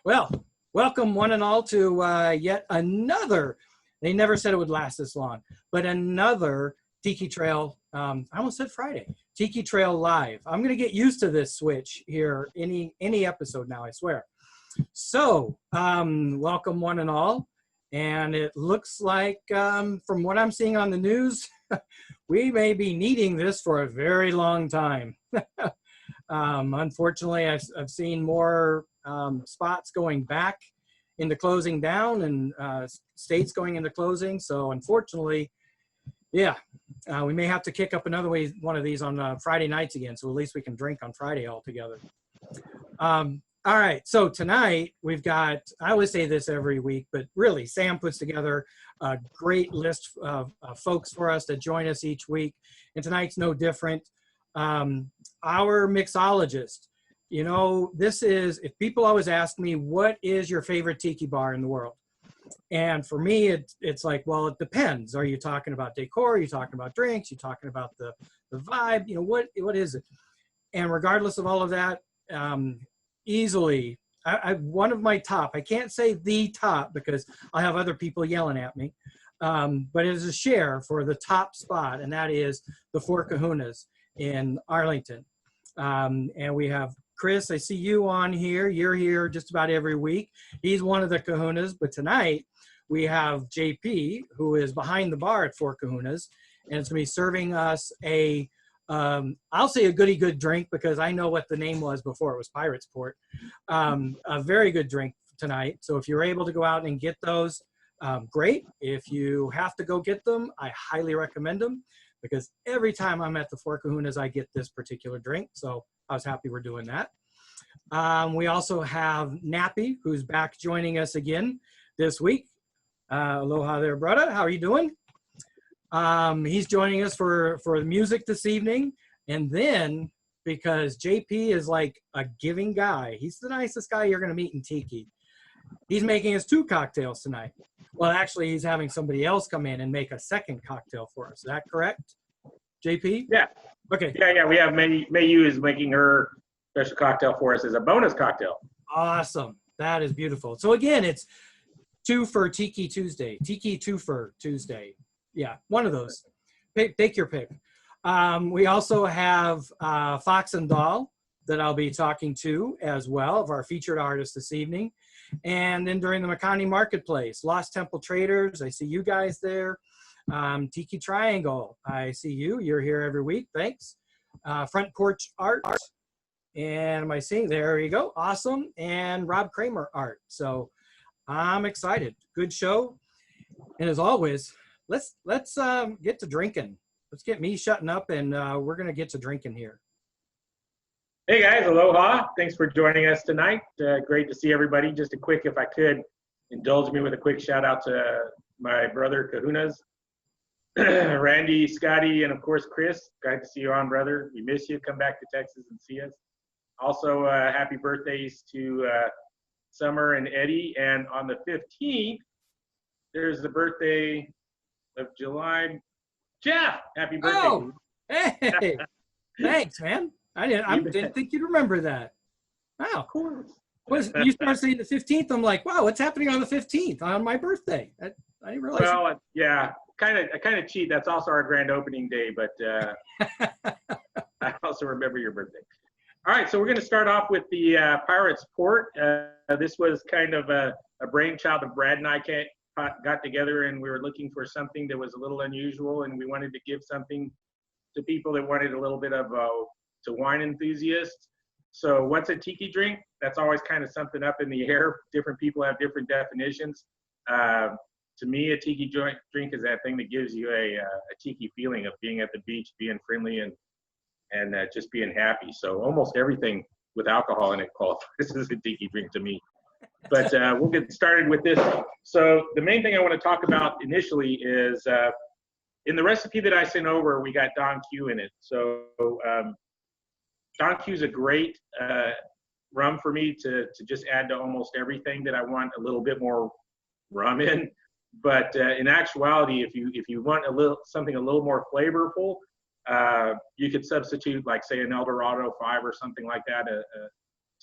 Well, welcome one and all to yet another, they never said it would last this long, but another Tiki Trail, I almost said Friday, Tiki Trail Live. I'm going to get used to this switch here any episode now, I swear. So, welcome one and all. And it looks like, from what I'm seeing on the news, we may be needing this for a very long time. Unfortunately, I've seen more spots going back into closing down and states going into closing. So unfortunately, yeah, we may have to kick up another one of these on Friday nights again. So at least we can drink on Friday all together. All right, so tonight we've got, I always say this every week, but really Sam puts together a great list of folks for us to join us each week. And tonight's no different. Our mixologist, you know, this is, if people always ask me, what is your favorite tiki bar in the world? And for me, it's like, well, it depends. Are you talking about decor? Are you talking about drinks? Are you talking about the vibe? You know, what is it? And regardless of all of that, easily, one of my top, I can't say the top because I'll have other people yelling at me, but it is a share for the top spot, and that is the 4Kahunas in Arlington. And we have Chris, I see you on here. You're here just about every week. He's one of the Kahunas, but tonight we have JP, who is behind the bar at 4Kahunas, and it's going to be serving us a I'll say a goody good drink because I know what the name was before it was Pirate's Port. A very good drink tonight. So if you're able to go out and get those, great. If you have to go get them, I highly recommend them because every time I'm at the 4Kahunas, I get this particular drink. So I was happy we're doing that. We also have Nappy, who's back joining us again this week. Aloha there, brother. How are you doing? He's joining us for the music this evening. And then, because JP is like a giving guy, he's the nicest guy you're going to meet in Tiki. He's making us 2 cocktails tonight. Well, actually, he's having somebody else come in and make a second cocktail for us. Is that correct, JP? Yeah. Okay. Yeah. We have MeiYu is making her special cocktail for us as a bonus cocktail. Awesome. That is beautiful. So again, it's 2 for Tiki Tuesday. Tiki 2 for Tuesday. Yeah, one of those. Take your pick. We also have Fox and Doll that I'll be talking to as well, of our featured artists this evening. And then during the Makani Marketplace, Lost Temple Traders, I see you guys there. Tiki Triangle, I see you. You're here every week. Thanks. Front Porch Art. And am I seeing? There you go. Awesome. And Rob Kramer Art. So I'm excited. Good show. And as always, let's get to drinking. Let's get me shutting up, and we're gonna get to drinking here. Hey guys, aloha! Thanks for joining us tonight. Great to see everybody. Just a quick, if I could, indulge me with a quick shout out to my brother Kahunas, Randy, Scotty, and of course Chris. Glad to see you on, brother. We miss you. Come back to Texas and see us. Also, happy birthdays to Summer and Eddie. And on the 15th, there's the birthday of July. Jeff, happy birthday. Oh, hey, thanks, man. I didn't think you'd remember that. Wow. Of course. You started saying the 15th. I'm like, wow, what's happening on the 15th on my birthday? I didn't realize. Well, yeah, I kind of cheat. That's also our grand opening day, but I also remember your birthday. All right, so we're going to start off with the Pirate's Port. This was kind of a brainchild of Brad and I got together, and we were looking for something that was a little unusual, and we wanted to give something to people that wanted a little bit of to wine enthusiasts. So what's a tiki drink? That's always kind of something up in the air. Different people have different definitions. To me, a tiki drink is that thing that gives you a tiki feeling of being at the beach, being friendly, and just being happy. So almost everything with alcohol in it qualifies as a tiki drink to me. But we'll get started with this. So the main thing I want to talk about initially is in the recipe that I sent over, we got Don Q in it. So Don Q is a great rum for me to just add to almost everything that I want a little bit more rum in. But in actuality, if you want something a little more flavorful, you could substitute, like say, an Eldorado 5 or something like that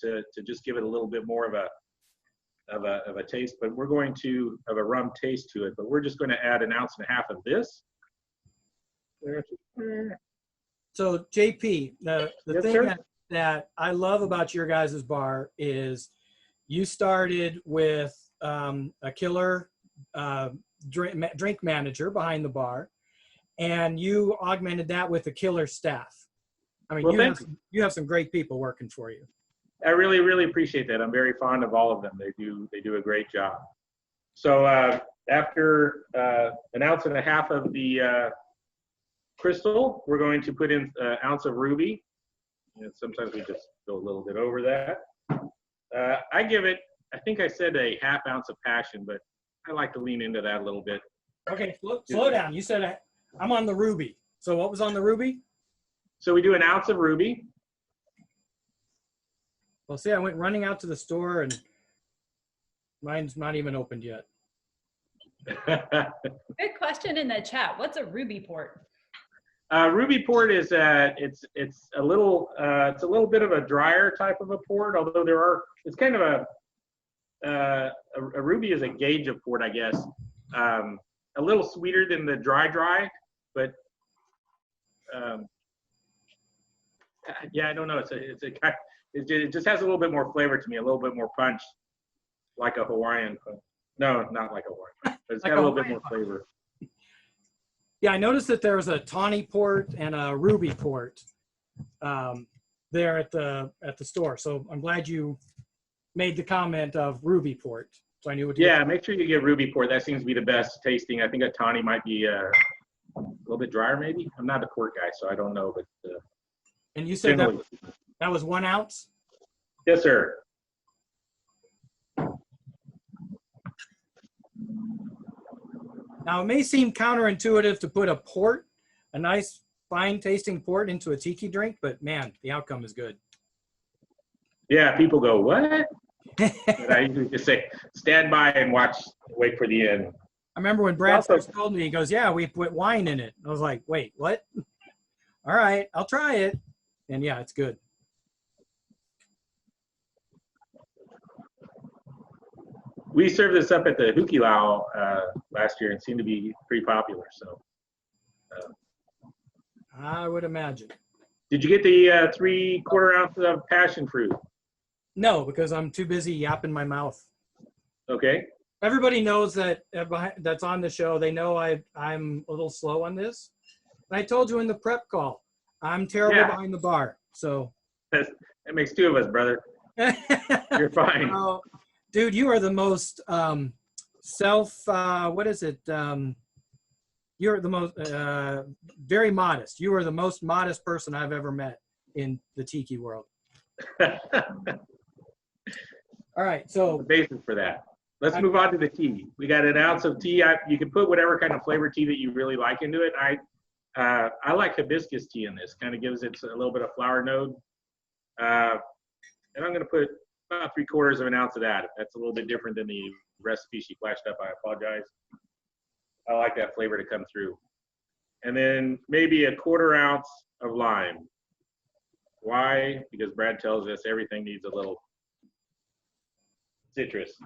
to just give it a little bit more of of a taste, but we're going to have a rum taste to it. But we're just going to add 1.5 ounces of this. So JP, the Yes, thing sir. that I love about your guys' bar is you started with a killer drink manager behind the bar, and you augmented that with a killer staff. I mean, Well, you have some great people working for you. I really, really appreciate that. I'm very fond of all of them. They do a great job. So after 1.5 ounces of the crystal, we're going to put in 1 ounce of ruby. And sometimes we just go a little bit over that. I give it, I think I said a 1/2 ounce of passion, but I like to lean into that a little bit. Okay, slow down. You said I'm on the ruby. So what was on the ruby? So we do 1 ounce of ruby. Well, see, I went running out to the store and mine's not even opened yet. Good question in the chat. What's a ruby port? Ruby port is it's a little bit of a drier type of a port, although it's kind of a ruby is a gauge of port, I guess. A little sweeter than the dry, but yeah, I don't know. It just has a little bit more flavor to me, a little bit more punch, like a Hawaiian. No, not like a Hawaiian, but it's got a little bit more flavor. Yeah, I noticed that there was a tawny port and a ruby port there at the store. So I'm glad you made the comment of ruby port. So I knew what to Yeah, make sure you get ruby port. That seems to be the best tasting. I think a tawny might be a little bit drier, maybe. I'm not a port guy, so I don't know, but and you said that was 1 ounce? Yes, sir. Now, it may seem counterintuitive to put a nice fine tasting port into a tiki drink, but man, the outcome is good. Yeah, people go, what? But I usually just say, stand by and wait for the end. I remember when Brad first told me, he goes, yeah, we put wine in it. I was like, wait, what? All right, I'll try it. And yeah, it's good. We served this up at the Hukilau last year and seemed to be pretty popular. So I would imagine. Did you get the 3/4 ounce of passion fruit? No, because I'm too busy yapping my mouth. Okay. Everybody knows that that's on the show. They know I'm a little slow on this. And I told you in the prep call, I'm terrible behind the bar. So that makes 2 of us, brother. You're fine. Dude, you are the most you're the most, very modest. You are the most modest person I've ever met in the tiki world. All right, so. The basis for that. Let's move on to the tea. We got 1 ounce of tea. You can put whatever kind of flavor tea that you really like into it. I like hibiscus tea in this. Kind of gives it a little bit of flower note. And I'm going to put about 3/4 ounce of that. If that's a little bit different than the recipe she flashed up, I apologize. I like that flavor to come through. And then maybe 1/4 ounce of lime. Why? Because Brad tells us everything needs a little citrus.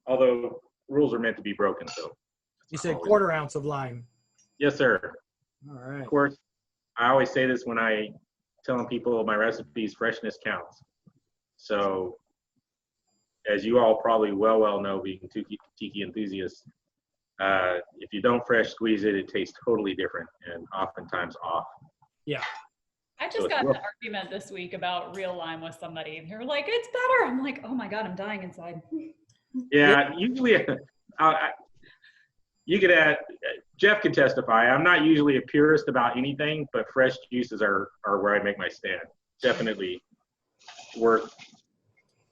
Although rules are meant to be broken, so. You said 1/4 ounce of lime. Yes, sir. All right. Of course, I always say this when I telling people my recipes, freshness counts. So, as you all probably well know, being tiki enthusiasts, if you don't fresh squeeze it, it tastes totally different and oftentimes off. Yeah. I just got in an argument this week about real lime with somebody. They were like, it's better. I'm like, oh my God, I'm dying inside. Yeah, usually you could add, Jeff can testify. I'm not usually a purist about anything, but fresh juices are where I make my stand. Definitely work.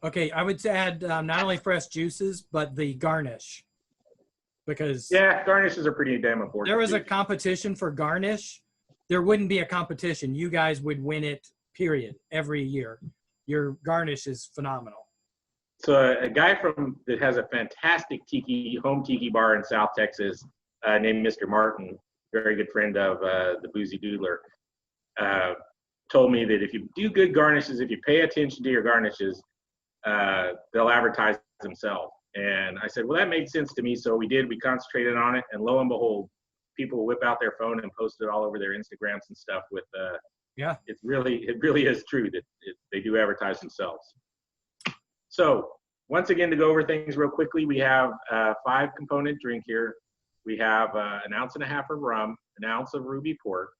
Okay, I would add not only fresh juices, but the garnish. Because yeah, garnishes are pretty damn important. There was a competition for garnish. There wouldn't be a competition. You guys would win it, period, every year. Your garnish is phenomenal. So a guy that has a fantastic home tiki bar in South Texas named Mr. Martin, very good friend of the Boozy Doodler, told me that if you do good garnishes, if you pay attention to your garnishes, they'll advertise himself. And I said, well, that made sense to me. So we concentrated on it, and lo and behold, people whip out their phone and post it all over their Instagrams and stuff with, yeah, it really is true that they do advertise themselves. So once again, to go over things real quickly, we have a 5-component drink here. We have an ounce and a half of rum, an ounce of ruby port.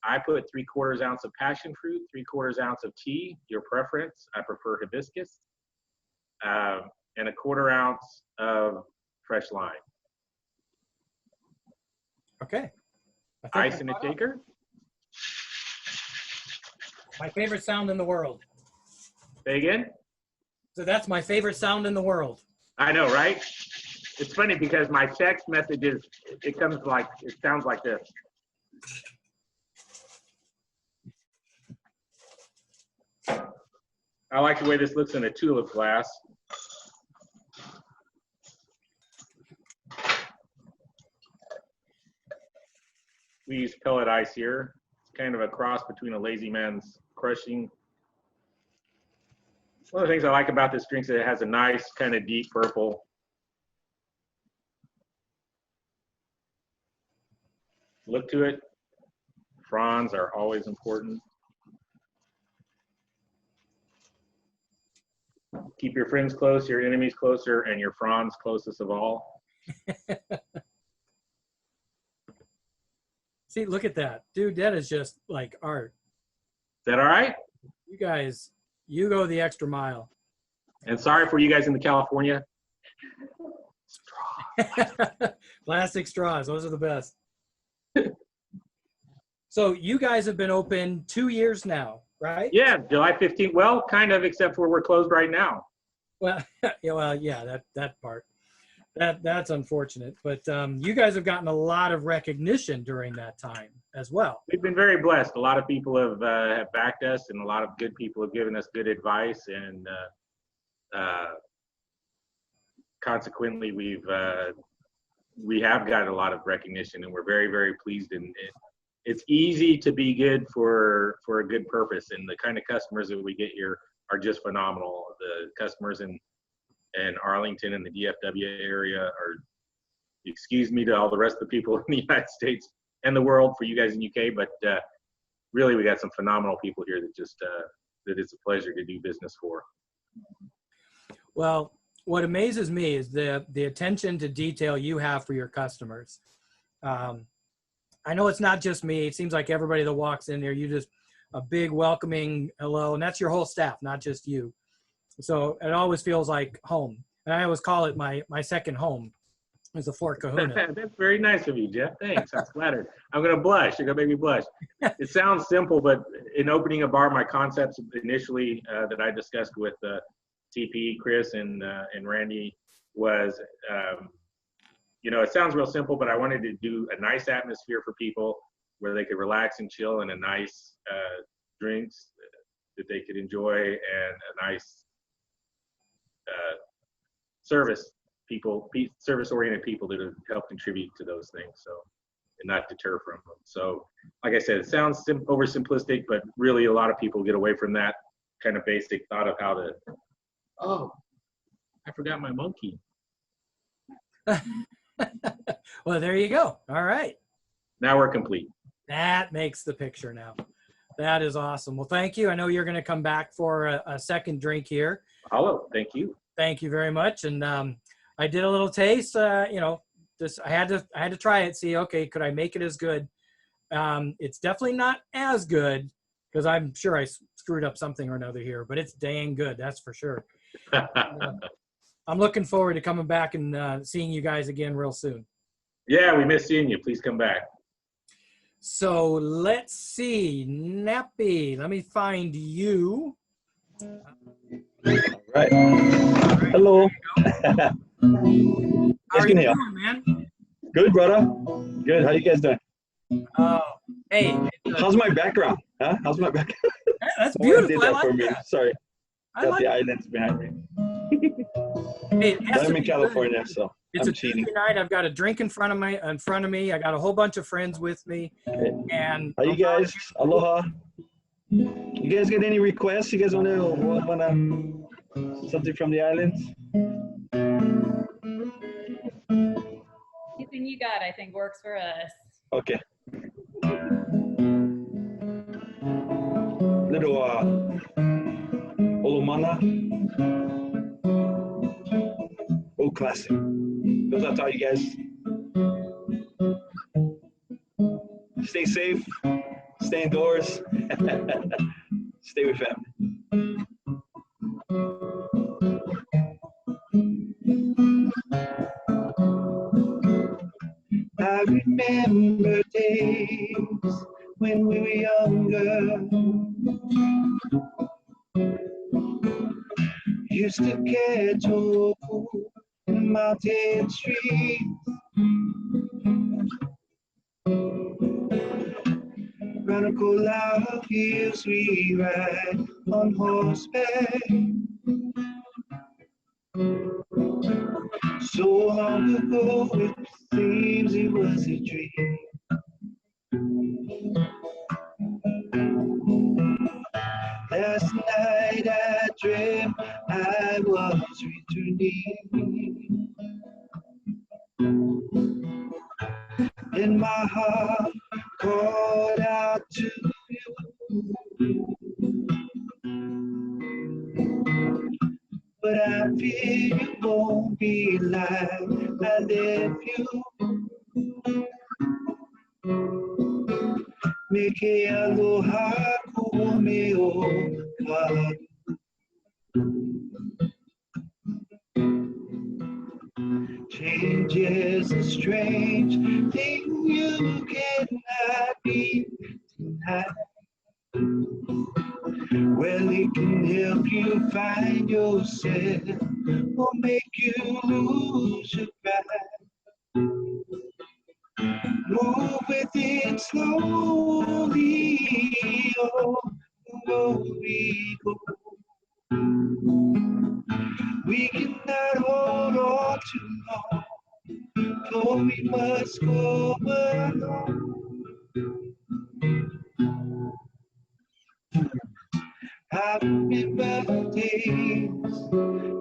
I put 3/4 ounce of passion fruit, 3/4 ounce of tea, your preference. I prefer hibiscus, and a 1/4 ounce of fresh lime. okay. Ice in a shaker. My favorite sound in the world. Say again? So that's my favorite sound in the world. I know, right? It's funny because my text messages, it sounds like this. I like the way this looks in a tulip glass. We use pellet ice here. It's kind of a cross between a lazy man's crushing. One of the things I like about this drink is that it has a nice kind of deep purple. Look to it. Fronds are always important. Keep your friends close, your enemies closer, and your fronds closest of all. See, look at that. Dude, that is just like art. Is that all right? You guys, you go the extra mile. And sorry for you guys in the California. Plastic straws, those are the best. So you guys have been open 2 years now, right? Yeah, July 15th. Well, kind of, except for we're closed right now. Well, yeah, that part. That's unfortunate. But you guys have gotten a lot of recognition during that time as well. We've been very blessed. A lot of people have backed us, and a lot of good people have given us good advice, and consequently, we have got a lot of recognition, and we're very, very pleased. And it's easy to be good for a good purpose, and the kind of customers that we get here are just phenomenal. The customers in Arlington and the DFW area are, excuse me to all the rest of the people in the United States and the world for you guys in UK, but really we got some phenomenal people here that just that it's a pleasure to do business for. Well, what amazes me is the attention to detail you have for your customers. I know it's not just me. It seems like everybody that walks in there, you just a big welcoming hello, and that's your whole staff, not just you. So it always feels like home. And I always call it my second home is the 4Kahunas. That's very nice of you, Jeff. Thanks. I'm flattered. I'm going to blush. You're going to make me blush. It sounds simple, but in opening a bar, my concepts initially that I discussed with TP, Chris, and Randy was, you know, it sounds real simple, but I wanted to do a nice atmosphere for people where they could relax and chill, and a nice drinks that they could enjoy, and a nice service-oriented people that have helped contribute to those things, so, and not deter from them. So, like I said, it sounds oversimplistic, but really a lot of people get away from that kind of basic thought of how to, oh, I forgot my monkey. Well, there you go. All right. Now we're complete. That makes the picture now. That is awesome. Well, thank you. I know you're going to come back for a second drink here. Hello. Thank you. Thank you very much. And I did a little taste. You know, just I had to try it. See, okay, could I make it as good? It's definitely not as good because I'm sure I screwed up something or another here, but it's dang good. That's for sure. I'm looking forward to coming back and seeing you guys again real soon. Yeah, we miss seeing you. Please come back. So let's see, Nappy. Let me find you. All right. Hello. How are you doing, man? Good, brother. Good. How you guys doing? Oh, hey. How's my background? Huh? How's my background? That's beautiful. I that like for me. that. Sorry. I Got like the islands behind me. Hey, it has But to I'm in be California, good. so It's I'm a cheating. Tuesday night. I've got a drink in front of me. I got a whole bunch of friends with me. And How you guys? Aloha. You guys got any requests? You guys wanna something from the islands? Anything you got, I think, works for us. Okay. Little Olomana. Old classic. Goes out to all you guys. Stay safe. Stay indoors. Stay with family. I remember days when we were younger. Used to catch tofu in mountain streets. Round the Kola hills we ride on horseback. So long ago it seems it was a dream. Last night I dreamt I was returning, and my heart called out to you. But I fear you won't be like I left you. Make aloha kume o ka. Change is a strange thing you cannot be denied. Well, it can help you find yourself or make you lose your pride. Move with it slowly, oh, where we go. We cannot hold on too long, for we must go along. I remember days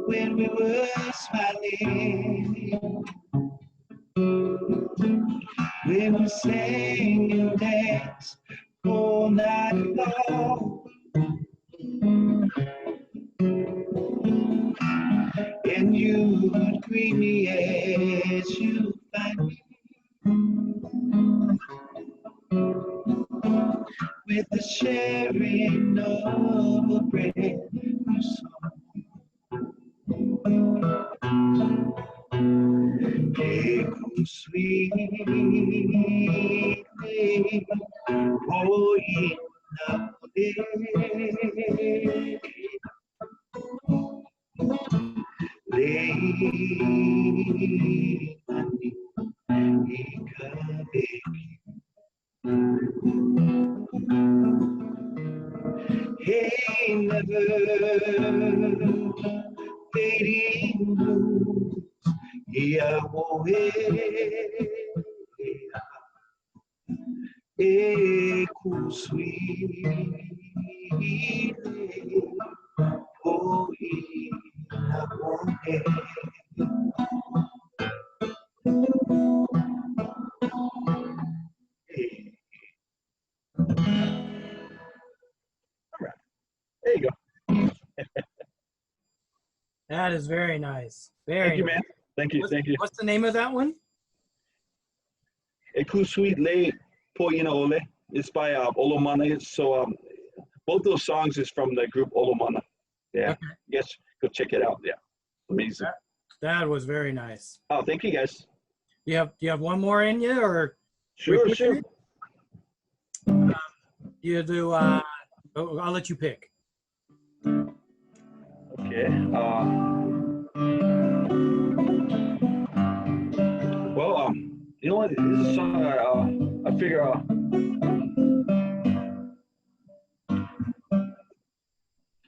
when we were smiling, when we sang and danced all night long. And you would greet me as you find me, with the sharing of a brand new song. Echo sweetly, oh, hey, never fading blues, yeah, oh, echo sweetly, oh, hey. There you go. That is very nice. Thank you, man. Thank you. Thank you. What's the name of that one? Eku Sweet Late Poina Ole. It's by Olomana. So both those songs is from the group Olomana. Yeah. Okay. Yes, go check it out. Yeah. Amazing. That was very nice. Oh, thank you guys. Do you have one more in you, or? Sure, sure. You do. I'll let you pick. Okay. Well, you know what? This is a song I figure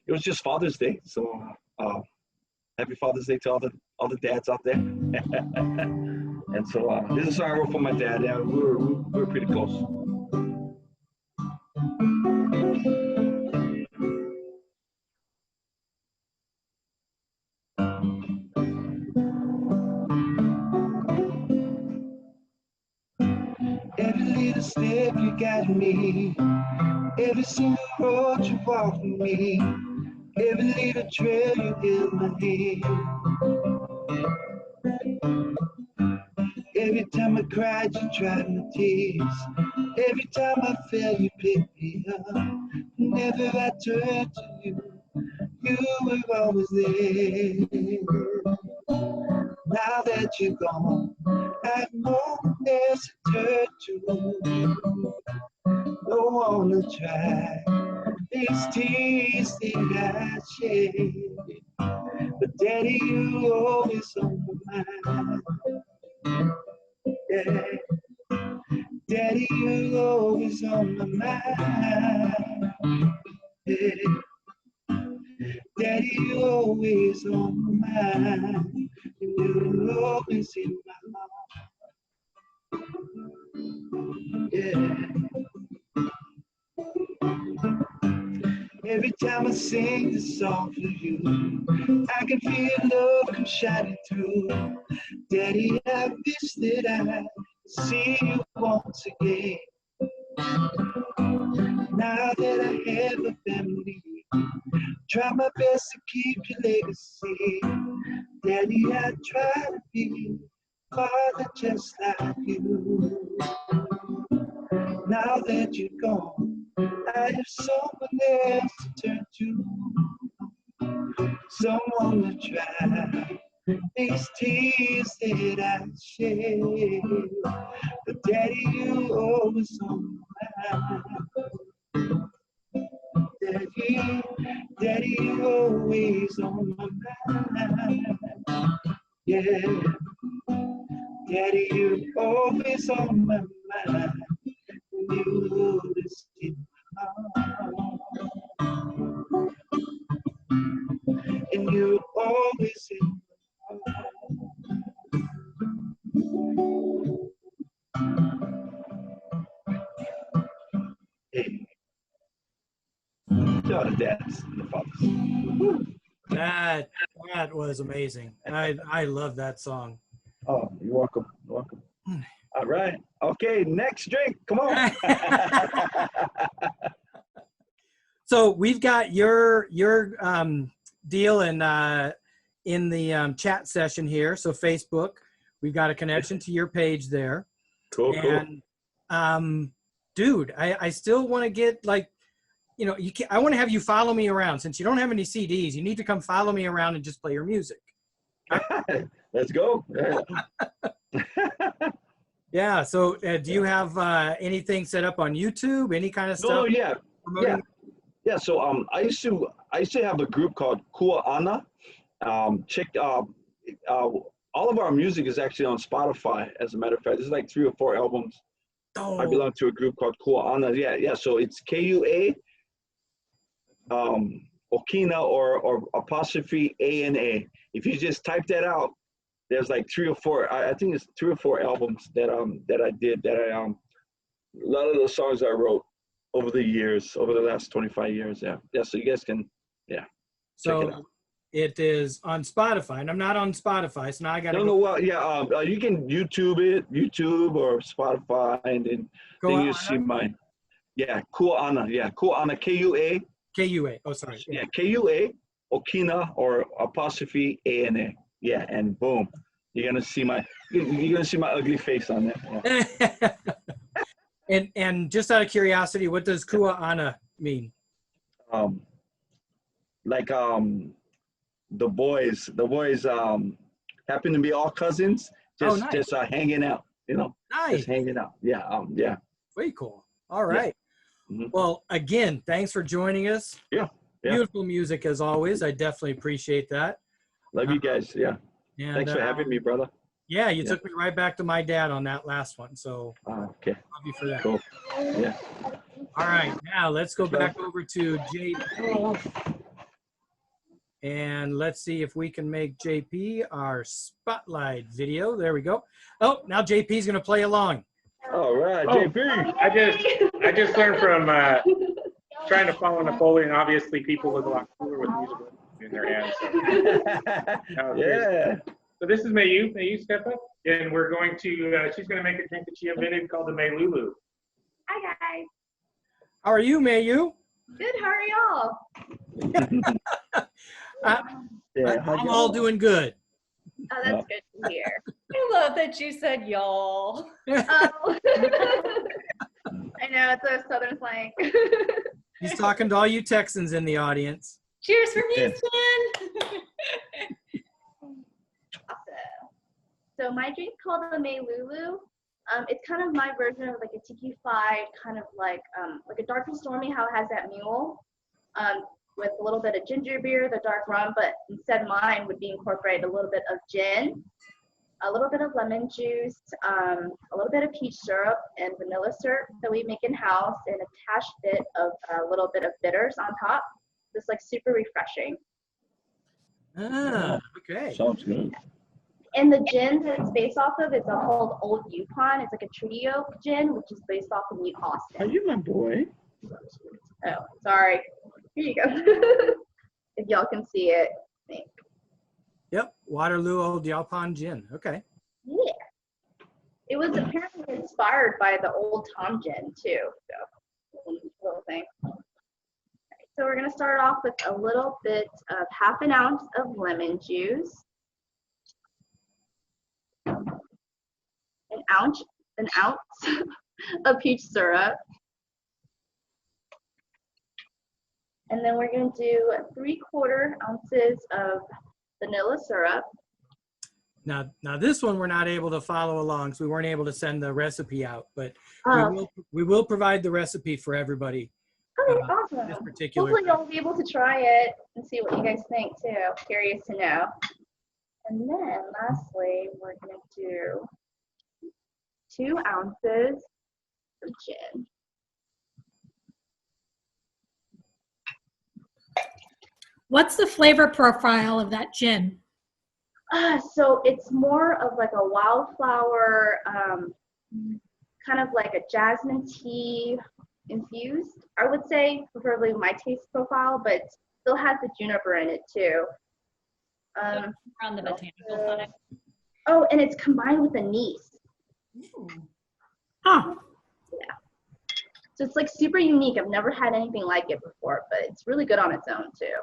it was just Father's Day, so happy Father's Day to all the dads out there. And so this is a song I wrote for my dad. Yeah, we were pretty close. step you got me. Every single road you walk with me. Every little trail you held my hand. Every time I cried, you dried my tears. Every time I fell, you picked me up. Whenever I turned to you, you were always there. Now that you're gone, I have no one else to turn to. No one to try these tears that I shed. But Daddy, you always on my mind. Yeah. Daddy, you always on my mind. Yeah. Daddy, you always on my mind. And you're always in my heart. Yeah. Every time I sing this song for you, I can feel love come shining through. Daddy, I wish that I could see you once again. Now that I have a family, try my best to keep your legacy. Daddy, I try to be father just like you. Now that you're gone, I have someone else to turn to. Someone to try these tears that I shed. But Daddy, you always on my mind. Daddy, you always on my mind. Yeah. Daddy, you always on my mind. You always in my heart. And you're always in my heart. Hey. Y'all the dads and the fathers. That was amazing. I love that song. Oh, you're welcome. You're welcome. All right. Okay, next drink. Come on. So we've got your deal in the chat session here. So Facebook, we've got a connection to your page there. Cool, and, dude, I still want to get like, you know, I want to have you follow me around. Since you don't have any CDs, you need to come follow me around and just play your music. Let's go. Yeah. So do you have anything set up on YouTube? Any kind of stuff? No, yeah. Promoting? Yeah. So I used to have a group called Kahunas. All of our music is actually on Spotify, as a matter of fact. There's like 3 or 4 albums. Oh. I belong to a group called Kahunas. Yeah. So it's Kua, Okina, or apostrophe ANA. If you just type that out, there's like 3 or 4. I think it's 3 or 4 albums that I did. A lot of those songs I wrote over the years, over the last 25 years. Yeah. So you guys can, check it out. It is on Spotify, and I'm not on Spotify, so now I got to No, well, yeah, you can YouTube or Spotify, and then you see mine. Yeah, Kahunas. Yeah, Kahunas, Kua. Kua. Oh, sorry. Yeah, Kua, Okina, or apostrophe ANA. Yeah, and boom, you're gonna see my ugly face on there. Yeah. and just out of curiosity, what does Kahunas mean? The boys happen to be all cousins, just hanging out, Nice. just hanging out. Yeah, yeah. Very cool. All right. Yeah. Mm-hmm. Well, again, thanks for joining us. Yeah. Beautiful music as always. I definitely appreciate that. Love you guys. Yeah. And, thanks for having me, brother. Yeah, you took me right back to my dad on that last one. So okay. love you for that. Cool. Yeah. All right. Now let's go back over to JP. And let's see if we can make JP our spotlight video. There we go. Oh, now JP's going to play along. All right, JP. I just learned from trying to follow Napoleon. Obviously, people look a lot cooler with music in their hands. So. Yeah. So this is MeiYu. MeiYu, step up. And we're going to, she's going to make a drink that she invented called the Meilulu. Hi guys. How are you, MeiYu? Good. How are y'all? Yeah, I'm all doing good. Oh, that's good to hear. I love that you said y'all. Oh. I know it's a southern slang. He's talking to all you Texans in the audience. Cheers from Yeah. Houston. Awesome. So my drink's called the Meilulu. It's kind of my version of like a tiki-fied, kind of like a dark and stormy, how it has that mule, with a little bit of ginger beer, the dark rum, but instead mine would be incorporate a little bit of gin, a little bit of lemon juice, a little bit of peach syrup and vanilla syrup that we make in house, and a dash bit of a little bit of bitters on top. Just like super refreshing. Ah, okay. Sounds good. And the gin that it's based off of is called Old Yukon. It's like a treaty oak gin, which is based off of New Are Austin. you my boy? Oh, sorry. Here you go. If y'all can see it. I think. Yep, Waterloo Old Yalpon Gin. Okay. Yeah. It was apparently inspired by the Old Tom gin too. So, little thing. So we're gonna start off with a little bit of half an ounce of lemon juice. An ounce of peach syrup. And then we're going to do 3/4 ounces of vanilla syrup. Now this one we're not able to follow along, so we weren't able to send the recipe out, but we will provide the recipe for everybody. Okay, This awesome. particular. Hopefully you'll be able to try it and see what you guys think too. Curious to know. And then lastly, we're going to do 2 ounces of gin. What's the flavor profile of that gin? So it's more of like a wildflower, kind of like a jasmine tea infused, I would say, preferably my taste profile, but still has the juniper in it too. On the botanical side. Oh, and it's combined with anise. Huh. Yeah. So it's like super unique. I've never had anything like it before, but it's really good on its own too.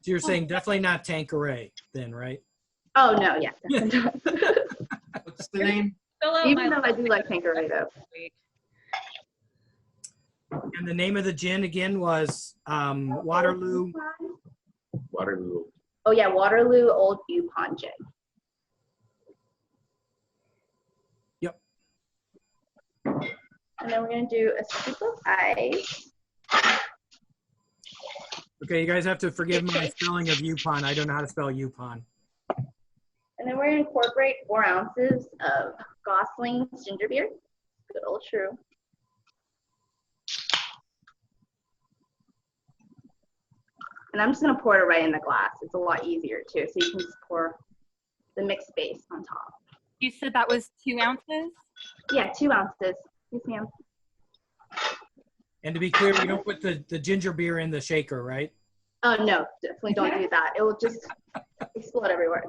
So you're saying definitely not Tanqueray then, right? Oh no, yeah. Definitely not. What's the name? Fill out Even my though I do like Tanqueray though. And the name of the gin again was Waterloo. Waterloo. Oh yeah, Waterloo Old Yukon gin. Yep. And then we're gonna do a scoop of ice. Okay, you guys have to forgive my spelling of Yupon. I don't know how to spell Yupon. And then we're gonna incorporate 4 ounces of Gosling's ginger beer. Good old true. And I'm just gonna pour it right in the glass. It's a lot easier too, so you can just pour the mixed base on top. You said that was 2 ounces? Yeah, 2 ounces. Yes, ma'am. And to be clear, you don't put the ginger beer in the shaker, right? Oh no, definitely don't do that. It will just explode everywhere.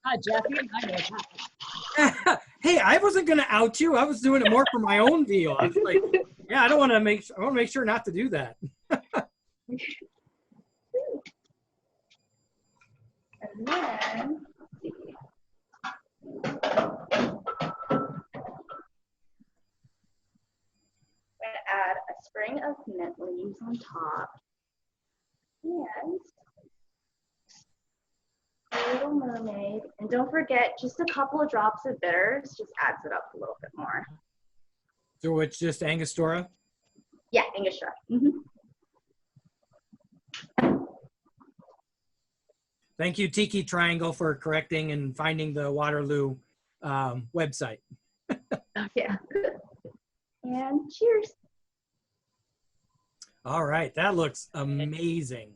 Hi, Jeff. You and I know that. Hey, I wasn't gonna out you. I was doing it more for my own deal. I was like, yeah, I want to make sure not to do that. And then, let's see. I'm gonna add a sprig of mint leaves on top. And a little mermaid. And don't forget, just a couple of drops of bitters just adds it up a little bit more. So it's just Angostura? Yeah, Angostura. Thank you, Tiki Triangle, for correcting and finding the Waterloo website. Oh, yeah. And cheers. All right, that looks amazing.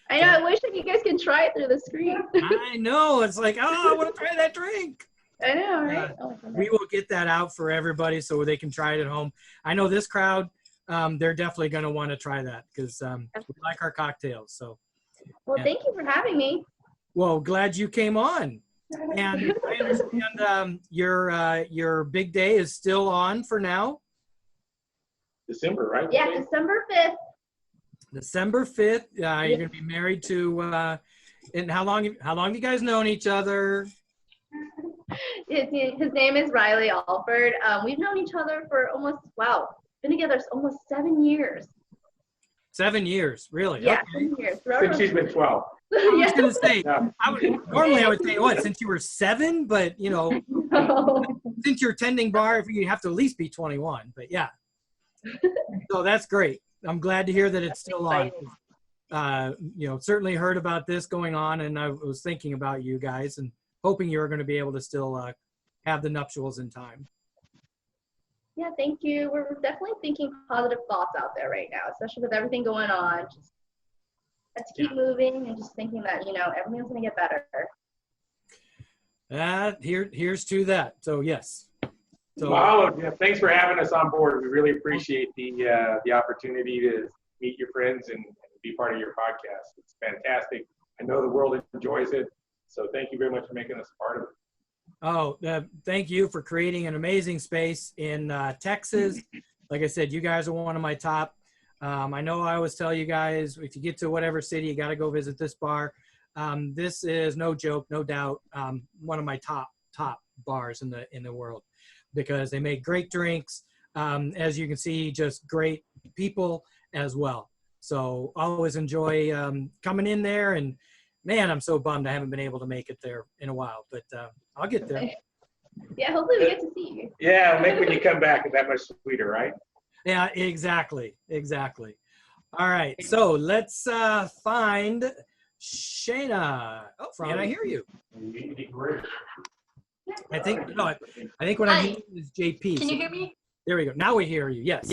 I know, I wish that you guys can try it through the screen. I know, it's like, oh, I want to try that drink. I know, right? We will get that out for everybody so they can try it at home. I know this crowd, they're definitely going to want to try that because we like our cocktails. So, Well, yeah. thank you for having me. Well, glad you came on. And I understand your big day is still on for now. December, right? Yeah, December 5th. December 5th. You're going to be married to, and how long have you guys known each other? His name is Riley Alford. We've known each other for been together almost 7 years. 7 years, really? Yeah, Okay. 7 years. Since she's been 12. I was going to say, Yeah. normally I would say, what, since you were 7, but you know, since you're attending bar, you have to at least be 21, but yeah. So that's great. I'm glad to hear that it's still on. You know, certainly heard about this going on, and I was thinking about you guys and hoping you were going to be able to still have the nuptials in time. Yeah, thank you. We're definitely thinking positive thoughts out there right now, especially with everything going on. Just have to keep moving and just thinking that, you know, everything's going to get better. Here's to that. So yes. So, Wow, yeah, thanks for having us on board. We really appreciate the opportunity to meet your friends and be part of your podcast. It's fantastic. I know the world enjoys it. So thank you very much for making us a part of it. Oh, thank you for creating an amazing space in Texas. Like I said, you guys are one of my top. I know I always tell you guys, if you get to whatever city, you got to go visit this bar. This is no joke, no doubt, one of my top bars in the world, because they make great drinks. As you can see, just great people as well. So I always enjoy coming in there, and man, I'm so bummed I haven't been able to make it there in a while, but I'll get there. Yeah, hopefully we get to see you. Yeah, make when you come back that much sweeter, right? Yeah, exactly. All right, so let's find Shana. Oh, can I hear you? I think what I'm hearing is JP. Can you hear me? There we go. Now we hear you. Yes.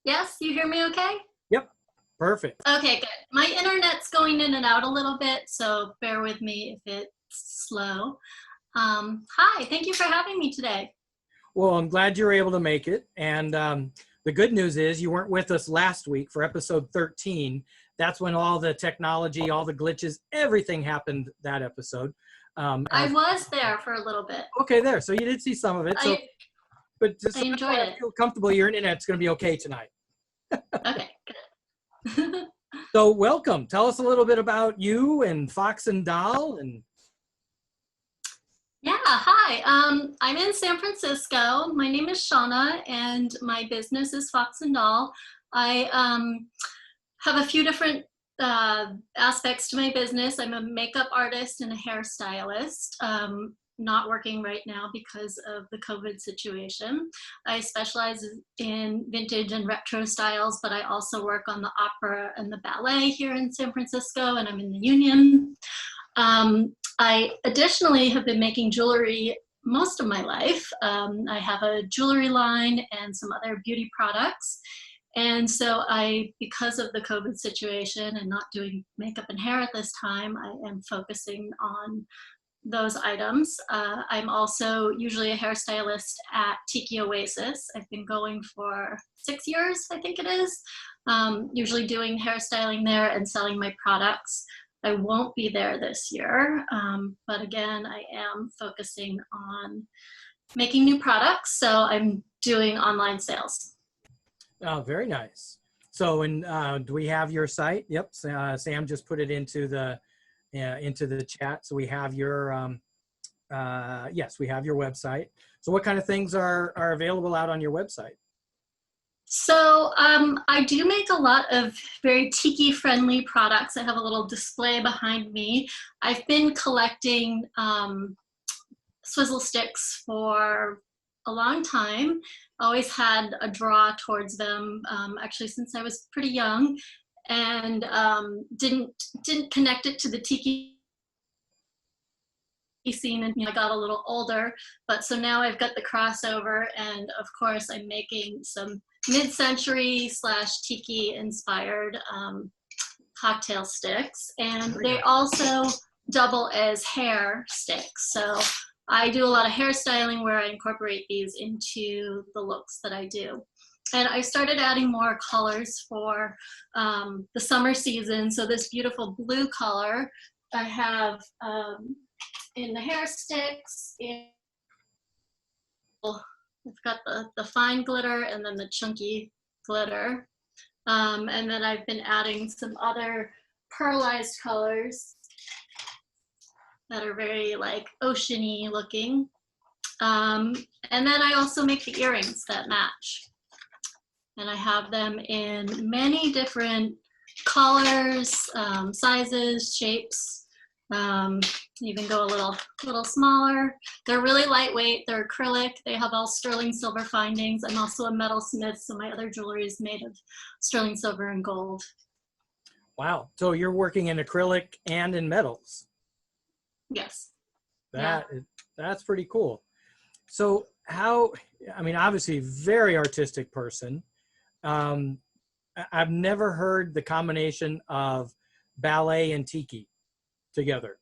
Yes, you hear me okay? Yep. Perfect. Okay, good. My internet's going in and out a little bit, so bear with me if it's slow. Hi, thank you for having me today. Well, I'm glad you were able to make it. And the good news is you weren't with us last week for episode 13. That's when all the technology, all the glitches, everything happened that episode. I was there for a little bit. Okay, there. So you did see some of it. So, but just I enjoyed it. Feel comfortable. Your internet's going to be okay tonight. Okay, good. So welcome. Tell us a little bit about you and Fox and Doll. And yeah, hi. I'm in San Francisco. My name is Shana, and my business is Fox and Doll. I have a few different aspects to my business. I'm a makeup artist and a hairstylist. Not working right now because of the COVID situation. I specialize in vintage and retro styles, but I also work on the opera and the ballet here in San Francisco, and I'm in the Union. I additionally have been making jewelry most of my life. I have a jewelry line and some other beauty products. And so because of the COVID situation and not doing makeup and hair at this time, I am focusing on those items. I'm also usually a hairstylist at Tiki Oasis. I've been going for 6 years, I think it is, usually doing hairstyling there and selling my products. I won't be there this year, but again, I am focusing on making new products, so I'm doing online sales. oh, very nice. So, do we have your site? Yep, Sam just put it into the chat. So we have your, yes, we have your website. So what kind of things are available out on your website? So I do make a lot of very tiki friendly products. I have a little display behind me. I've been collecting swizzle sticks for a long time. Always had a draw towards them, actually since I was pretty young, and didn't connect it to the tiki scene until I got a little older. But so now I've got the crossover, and of course I'm making some mid-century / tiki inspired cocktail sticks, and they also double as hair sticks. So I do a lot of hairstyling where I incorporate these into the looks that I do. And I started adding more colors for the summer season. So this beautiful blue color I have in the hair sticks, in I've got the fine glitter and then the chunky glitter. And then I've been adding some other pearlized colors that are very like oceany looking. And then I also make the earrings that match. And I have them in many different colors, sizes, shapes. Even go a little smaller. They're really lightweight. They're acrylic. They have all sterling silver findings. I'm also a metalsmith, so my other jewelry is made of sterling silver and gold. Wow. So you're working in acrylic and in metals. Yes. That's pretty cool. So how, I mean, obviously very artistic person. I've never heard the combination of ballet and tiki together.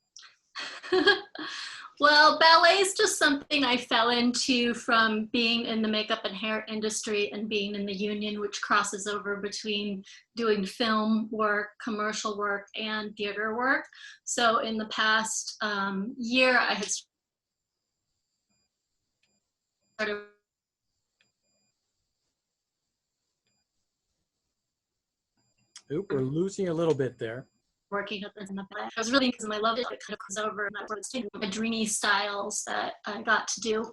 Well, ballet is just something I fell into from being in the makeup and hair industry and being in the union, which crosses over between doing film work, commercial work, and theater work. So in the past year, I had started Oop, we're losing a little bit there. working in the ballet. I was really, because I loved it, it kind of goes over and that was the dreamy styles that I got to do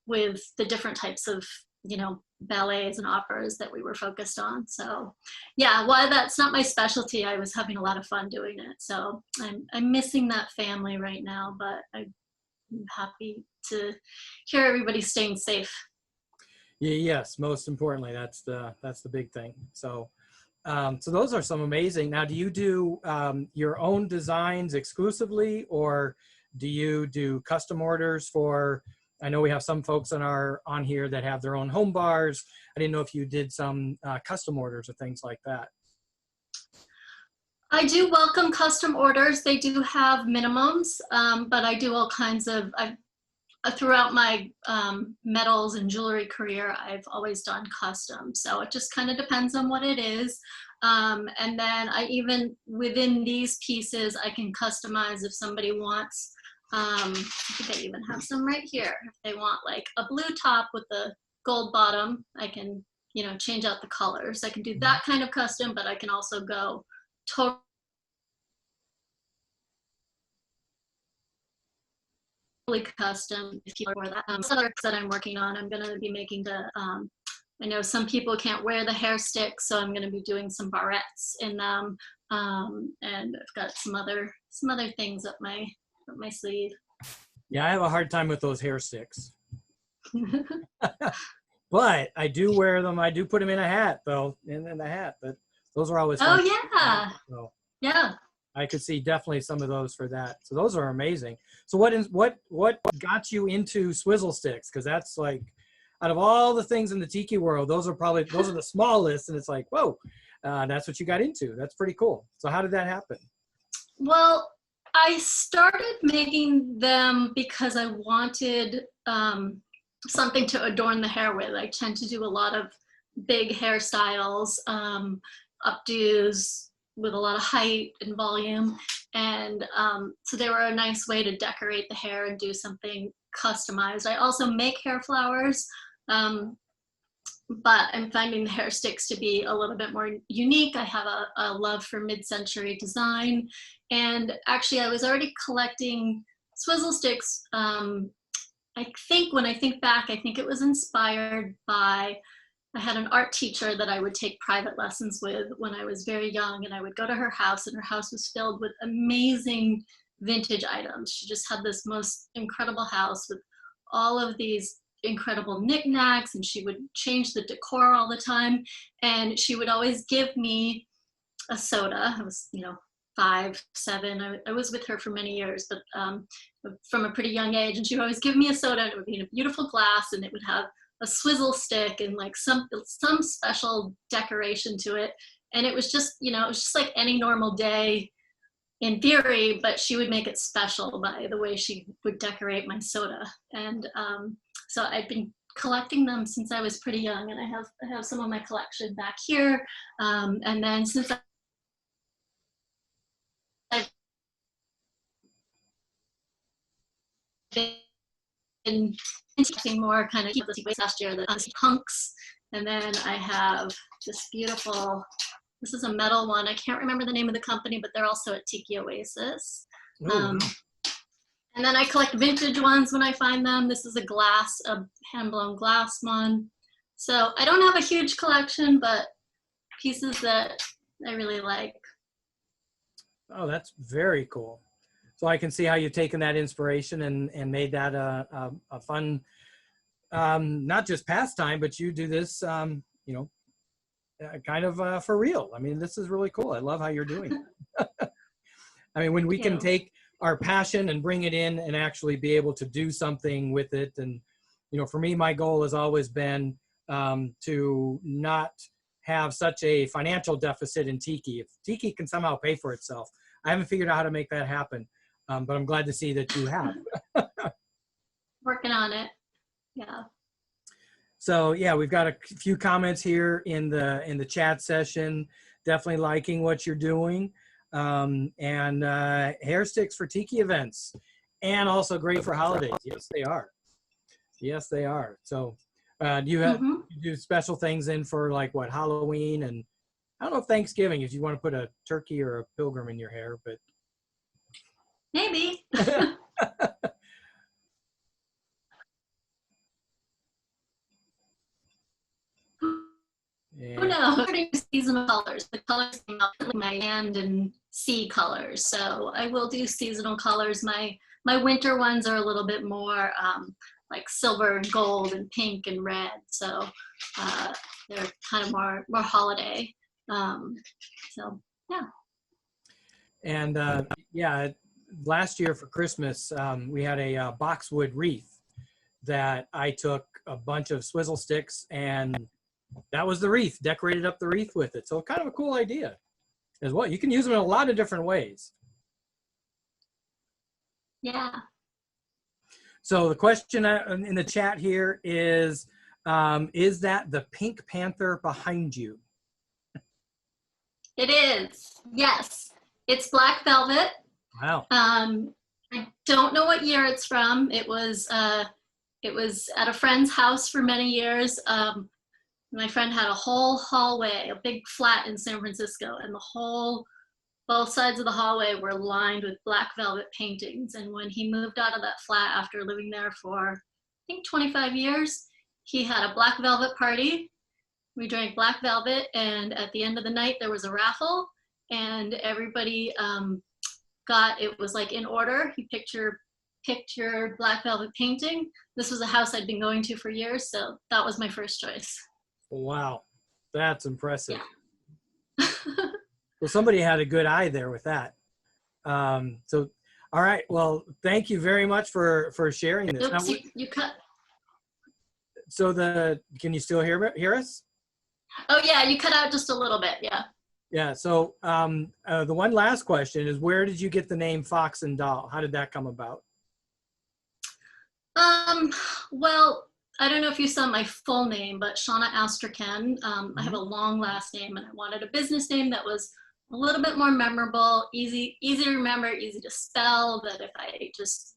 with the different types of, you know, ballets and operas that we were focused on. So yeah, while that's not my specialty, I was having a lot of fun doing it. So I'm missing that family right now, but I'm happy to hear everybody staying safe. Yeah, yes, most importantly, that's the big thing. So so those are some amazing. Now, do you do your own designs exclusively, or do you do custom orders for, I know we have some folks on here that have their own home bars. I didn't know if you did some custom orders or things like that. I do welcome custom orders. They do have minimums, but I do all kinds of, throughout my metals and jewelry career, I've always done custom. So it just kind of depends on what it is. And then I even, within these pieces, I can customize if somebody wants, I think I even have some right here. If they want like a blue top with a gold bottom, I can, you know, change out the colors. I can do that kind of custom, but I can also go totally custom if you for that. Some others that I'm working on, I'm going to be making the, I know some people can't wear the hair sticks, so I'm going to be doing some barrettes in them, and I've got some other things up my sleeve. Yeah, I have a hard time with those hair sticks. But I do wear them. I do put them in a hat, though, in the hat. But those are always fun. Oh yeah, so yeah. I could see definitely some of those for that. So those are amazing. So what got you into swizzle sticks? Because that's like, out of all the things in the tiki world, those are the smallest, and it's like, whoa, that's what you got into. That's pretty cool. So how did that happen? Well, I started making them because I wanted something to adorn the hair with. I tend to do a lot of big hairstyles, updos with a lot of height and volume. And so they were a nice way to decorate the hair and do something customized. I also make hair flowers, but I'm finding the hair sticks to be a little bit more unique. I have a love for mid-century design. And actually I was already collecting swizzle sticks. I think when I think back, I think it was inspired by, I had an art teacher that I would take private lessons with when I was very young, and I would go to her house, and her house was filled with amazing vintage items. She just had this most incredible house with all of these incredible knickknacks, and she would change the decor all the time. And she would always give me a soda. I was, 5, 7. I was with her for many years, but from a pretty young age, and she would always give me a soda, and it would be in a beautiful glass, and it would have a swizzle stick and like some special decoration to it. And it was just, it was just like any normal day in theory, but she would make it special by the way she would decorate my soda. And so I've been collecting them since I was pretty young, and I have some of my collection back here. And then since I've been interesting more kind of the ways last year, the punks. And then I have this beautiful, this is a metal one. I can't remember the name of the company, but they're also at Tiki Oasis. Ooh, And then I collect vintage ones when I find them. This is a hand-blown glass one. So I don't have a huge collection, but pieces that I really like. oh, that's very cool. So I can see how you've taken that inspiration and made that a fun, not just pastime, but you do this, you know, kind of for real. I mean, this is really cool. I love how you're doing it. I mean, when we can take our passion and bring it in and actually be able to do something with it. And, you know, for me, my goal has always been to not have such a financial deficit in Tiki. If Tiki can somehow pay for itself, I haven't figured out how to make that happen, but I'm glad to see that you have. Working on it, yeah. So yeah, we've got a few comments here in the chat session. Definitely liking what you're doing. And hair sticks for Tiki events, and also great for holidays. Yes, they are. Yes, they are. So do you have you do special things in for like what, Halloween, and I don't know if Thanksgiving, if you want to put a turkey or a pilgrim in your hair, but maybe. yeah. Who knows? Seasonal colors. The colors came out like my land and sea colors. So I will do seasonal colors. My winter ones are a little bit more like silver and gold and pink and red. So they're kind of more holiday. So yeah. And yeah, last year for Christmas, we had a boxwood wreath that I took a bunch of swizzle sticks, and that was the wreath, decorated up the wreath with it. So kind of a cool idea as well. You can use them in a lot of different ways. Yeah. So the question in the chat here is that the Pink Panther behind you? It is. Yes. It's black velvet. Wow. I don't know what year it's from. It was at a friend's house for many years. My friend had a whole hallway, a big flat in San Francisco, and both sides of the hallway were lined with black velvet paintings. And when he moved out of that flat after living there for, I think, 25 years, he had a black velvet party. We drank black velvet, and at the end of the night, there was a raffle, and everybody it was like in order. He picked your black velvet painting. This was a house I'd been going to for years, so that was my first choice. Wow, that's impressive. Yeah. Well, somebody had a good eye there with that. So, all right. Well, thank you very much for sharing this. Oops, Now, you cut. So can you still hear us? Oh yeah, you cut out just a little bit. Yeah. Yeah. So the one last question is, where did you get the name Fox and Doll? How did that come about? Well, I don't know if you saw my full name, but Shana Astraken. I have a long last name, and I wanted a business name that was a little bit more memorable, easy to remember, easy to spell, that if I just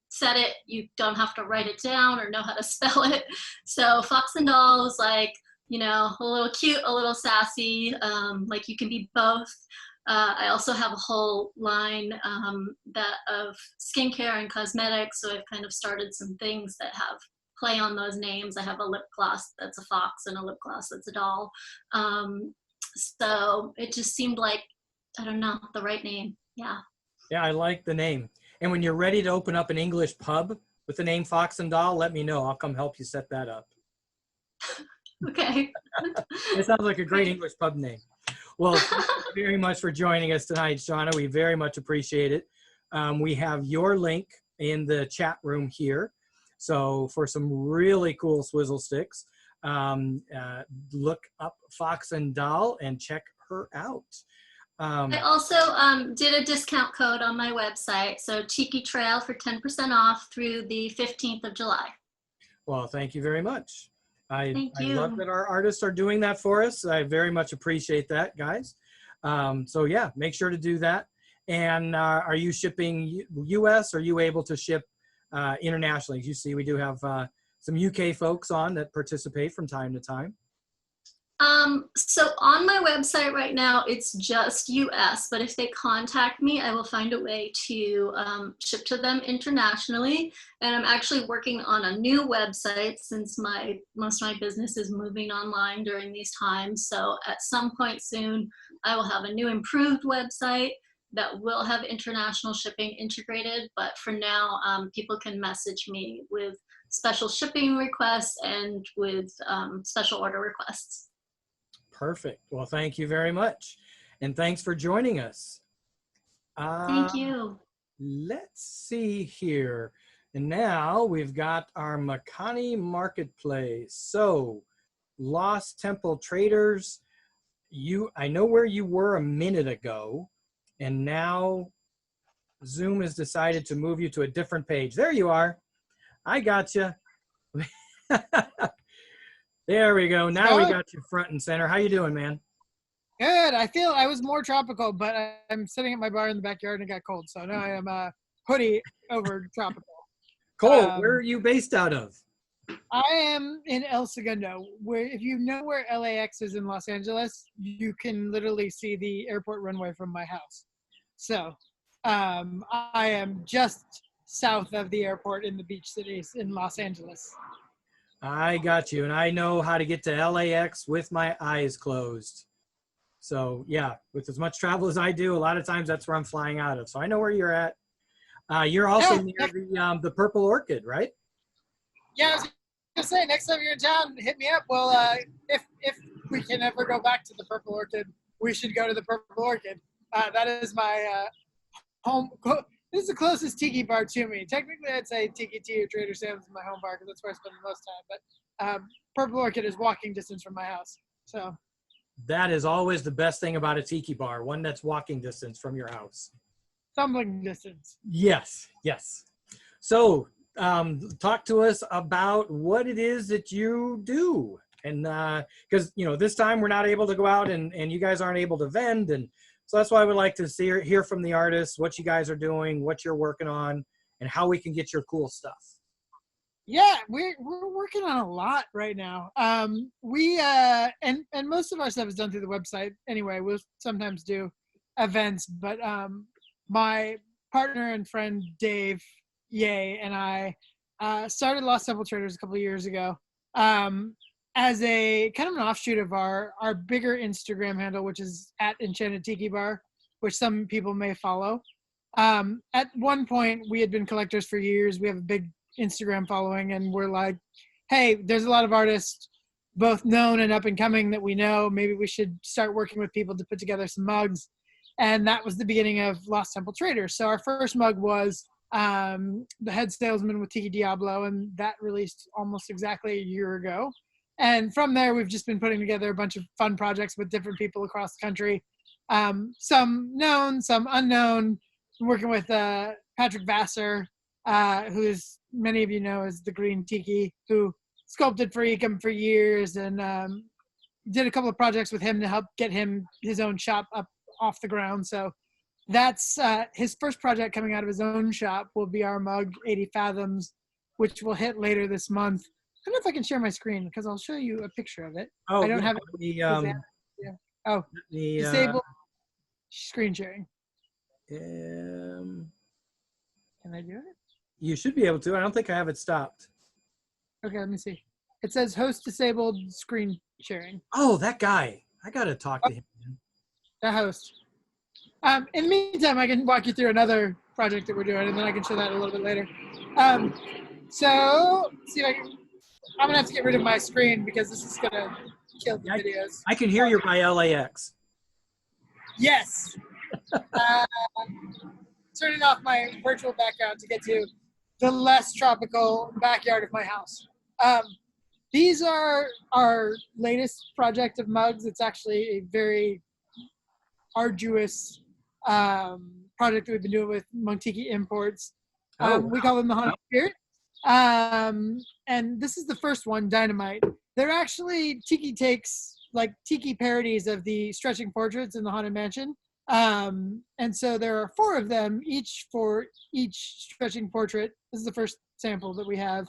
said it, you don't have to write it down or know how to spell it. So Fox and Doll was like, a little cute, a little sassy, like you can be both. I also have a whole line of skincare and cosmetics, so I've kind of started some things that have play on those names. I have a lip gloss that's a fox and a lip gloss that's a doll. So it just seemed like, I don't know, the right name. Yeah. Yeah, I like the name. And when you're ready to open up an English pub with the name Fox and Doll, let me know. I'll come help you set that up. Okay. It sounds like a great English pub name. Well, thank you very much for joining us tonight, Shana. We very much appreciate it. We have your link in the chat room here. So for some really cool swizzle sticks, look up Fox and Doll and check her out. I also did a discount code on my website. So Tiki Trail for 10% off through the 15th of July. Well, thank you very much. I you. love that our artists are doing that for us. I very much appreciate that, guys. So yeah, make sure to do that. And are you shipping US? Are you able to ship internationally. As you see, we do have some UK folks on that participate from time to time. So on my website right now, it's just US, but if they contact me, I will find a way to ship to them internationally. And I'm actually working on a new website since most of my business is moving online during these times. So at some point soon, I will have a new improved website that will have international shipping integrated. But for now, people can message me with special shipping requests and with special order requests. Perfect. Well, thank you very much. And thanks for joining us. Thank you. Let's see here. And now we've got our Makani Marketplace. So, Lost Temple Traders, I know where you were a minute ago, and now Zoom has decided to move you to a different page. There you are. I got you. There we go. Now we got you front and center. How you doing, man? Good. I feel I was more tropical, but I'm sitting at my bar in the backyard and it got cold. So now I am hoodie over tropical. Cool. Where are you based out of? I am in El Segundo. Where, if you know where LAX is in Los Angeles, you can literally see the airport runway from my house. So I am just south of the airport in the beach cities in Los Angeles. I got you. And I know how to get to LAX with my eyes closed. So yeah, with as much travel as I do, a lot of times that's where I'm flying out of. So I know where you're at. You're also near the Purple Orchid, right? Yeah, I was going to say, next time you're in town, hit me up. Well, if we can ever go back to the Purple Orchid, we should go to the Purple Orchid. That is my home. This is the closest tiki bar to me. Technically, I'd say Tiki Tea or Trader Sam's is my home bar because that's where I spend the most time. But Purple Orchid is walking distance from my house. So that is always the best thing about a tiki bar, one that's walking distance from your house. Tumbling distance. Yes, yes. So talk to us about what it is that you do. And because, this time we're not able to go out and you guys aren't able to vend. And so that's why I would like to hear from the artists, what you guys are doing, what you're working on, and how we can get your cool stuff. Yeah, we're working on a lot right now. We and most of our stuff is done through the website anyway. We'll sometimes do events, but my partner and friend Dave Ye and I started Lost Temple Traders a couple of years ago as a kind of an offshoot of our bigger Instagram handle, which is @Enchanted Tiki Bar, which some people may follow. At one point, we had been collectors for years. We have a big Instagram following, and we're like, hey, there's a lot of artists, both known and up and coming, that we know. Maybe we should start working with people to put together some mugs. And that was the beginning of Lost Temple Traders. So our first mug was The Head Salesman with Tiki Diablo, and that released almost exactly a year ago. And from there, we've just been putting together a bunch of fun projects with different people across the country. Some known, some unknown. I'm working with Patrick Vassar, who is, many of you know, is the Green Tiki, who sculpted for Ecom for years, and did a couple of projects with him to help get him his own shop up off the ground. So that's his first project coming out of his own shop will be our mug 80 Fathoms, which will hit later this month. I don't know if I can share my screen because I'll show you a picture of it. Oh, I don't have it. Disable screen sharing. Can I do it? You should be able to. I don't think I have it stopped. Okay, let me see. It says host disabled screen sharing. Oh, that guy. I got to talk to him. The host. In the meantime, I can walk you through another project that we're doing, and then I can show that a little bit later. So, see if I can. I'm going to have to get rid of my screen because this is going to kill the videos. I can hear you by LAX. Yes. Turning off my virtual background to get to the less tropical backyard of my house. These are our latest project of mugs. It's actually a very arduous project that we've been doing with Montiki Imports. We call them the Haunted Spirit. And this is the first one, Dynamite. They're actually Tiki takes, like Tiki parodies of the stretching portraits in the Haunted Mansion. And so there are 4 of them, each for each stretching portrait. This is the first sample that we have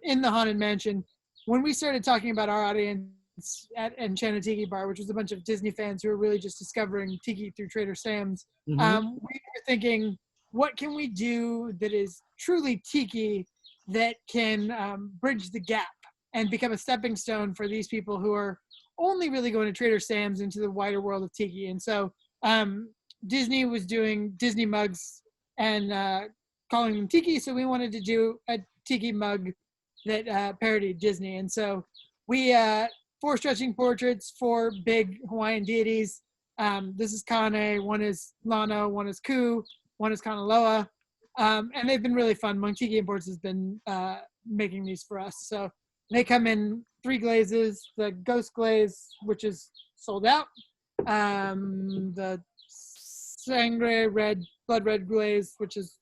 in the Haunted Mansion. When we started talking about our audience at Enchanted Tiki Bar, which was a bunch of Disney fans who were really just discovering Tiki through Trader Sam's, we were thinking, what can we do that is truly Tiki that can bridge the gap and become a stepping stone for these people who are only really going to Trader Sam's into the wider world of Tiki. And so Disney was doing Disney mugs and calling them Tiki, so we wanted to do a Tiki mug that parodied Disney. And so we 4 stretching portraits, 4 big Hawaiian deities. This is Kane, one is Lana, one is Ku, one is Kanaloa. And they've been really fun. Monk Tiki Imports has been making these for us. So they come in 3 glazes, the Ghost Glaze, which is sold out, the Sangre Red, Blood Red Glaze, which is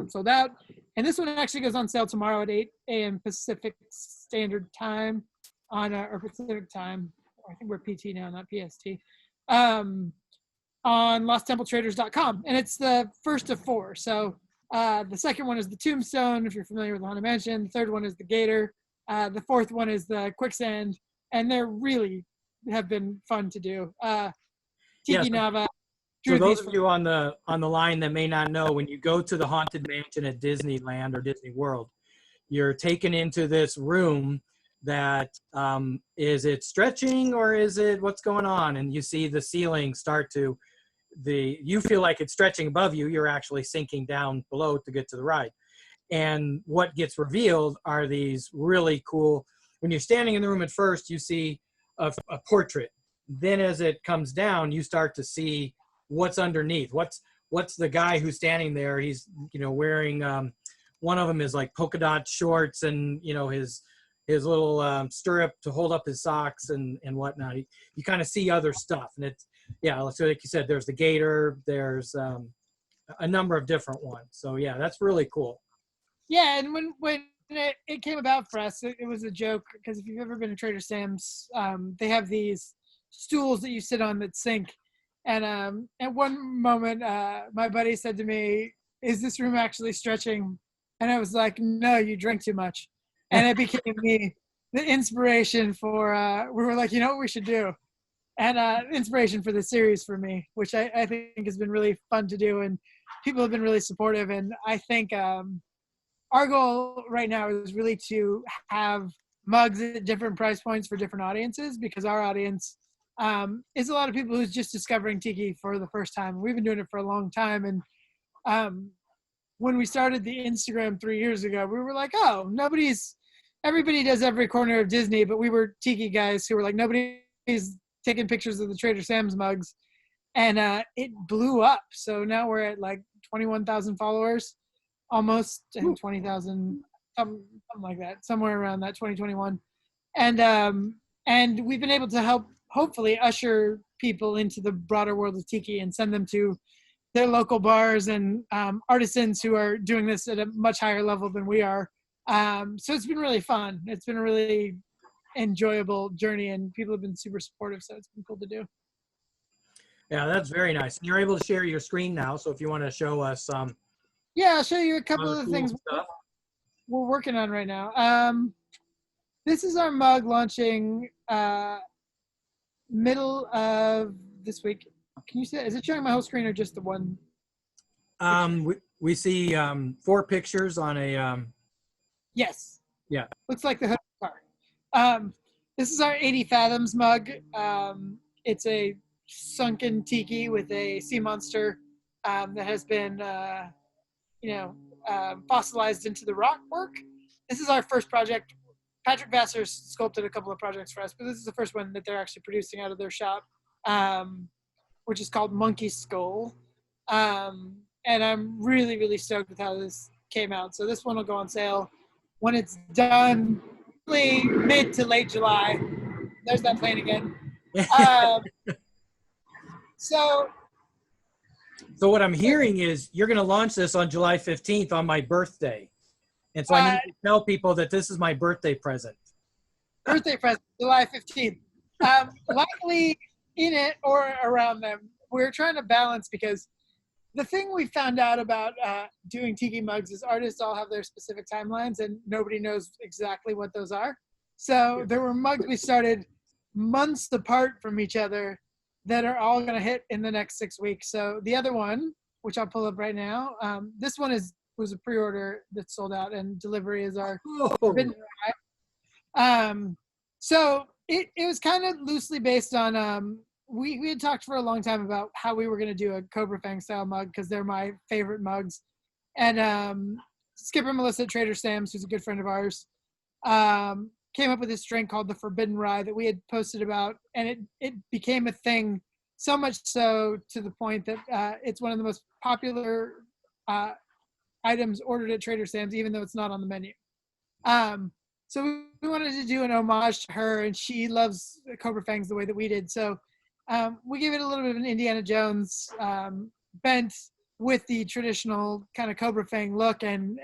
sold out. And this one actually goes on sale tomorrow at 8 a.m. Pacific Standard Time on or Pacific Time. I think we're PT now, not PST. On LostTempleTraders.com, and it's the first of 4. So the second one is the Tombstone, if you're familiar with the Haunted Mansion. The 3rd one is the Gator. The 4th one is the Quicksand, and they're really have been fun to do. Tiki Nava. For those of you on the line that may not know, when you go to the Haunted Mansion at Disneyland or Disney World, you're taken into this room that is it stretching or is it what's going on? And you see the ceiling start to you feel like it's stretching above you. You're actually sinking down below to get to the ride. And what gets revealed are these really cool, when you're standing in the room at first, you see a portrait. Then as it comes down, you start to see what's underneath. What's the guy who's standing there? He's, wearing, one of them is like polka dot shorts and, his little stirrup to hold up his socks and whatnot. You kind of see other stuff. And it's, so like you said, there's the Gator, there's a number of different ones. So yeah, that's really cool. Yeah, and when it came about for us, it was a joke, because if you've ever been to Trader Sam's, they have these stools that you sit on that sink. And at one moment, my buddy said to me, "Is this room actually stretching?" And I was like, "No, you drank too much." And it became the inspiration for, we were like, you know what we should do? And inspiration for the series for me, which I think has been really fun to do. And people have been really supportive. And I think our goal right now is really to have mugs at different price points for different audiences, because our audience is a lot of people who's just discovering Tiki for the first time. We've been doing it for a long time. And when we started the Instagram 3 years ago, we were like, oh, everybody does every corner of Disney, but we were Tiki guys who were like, nobody's taking pictures of the Trader Sam's mugs. And it blew up. So now we're at like 21,000 followers, almost, and 20,000, something like that, somewhere around that, 2021. And we've been able to hopefully usher people into the broader world of Tiki and send them to their local bars and artisans who are doing this at a much higher level than we are. So it's been really fun. It's been a really enjoyable journey, and people have been super supportive, so it's been cool to do. Yeah, that's very nice. And you're able to share your screen now, so if you want to show us yeah, I'll show you a couple of the cool things stuff we're working on right now. This is our mug launching middle of this week. Can you see it? Is it showing my whole screen or just the one? We see 4 pictures on a Yes. Yeah. Looks like the hood of the car. This is our 80 Fathoms mug. It's a sunken Tiki with a sea monster that has been, fossilized into the rock work. This is our first project. Patrick Vassar sculpted a couple of projects for us, but this is the first one that they're actually producing out of their shop, which is called Monkey Skull. And I'm really, really stoked with how this came out. So this one will go on sale when it's done, mid to late July. There's that plane again. So what I'm hearing is you're going to launch this on July 15th on my birthday. And so I need to tell people that this is my birthday present. Birthday present, July 15th. Likely in it or around them. we're trying to balance, because the thing we found out about doing tiki mugs is artists all have their specific timelines and nobody knows exactly what those are. So there were mugs we started months apart from each other that are all going to hit in the next 6 weeks. So the other one, which I'll pull up right now, this one was a pre-order that sold out, and delivery is our forbidden rye. So it was kind of loosely based on, we had talked for a long time about how we were going to do a Cobra Fang style mug, because they're my favorite mugs. And Skipper Melissa at Trader Sam's, who's a good friend of ours, came up with this drink called the Forbidden Rye that we had posted about, and it became a thing, so much so to the point that it's one of the most popular items ordered at Trader Sam's, even though it's not on the menu. So we wanted to do an homage to her, and she loves Cobra Fangs the way that we did. So we gave it a little bit of an Indiana Jones bent with the traditional kind of Cobra Fang look, and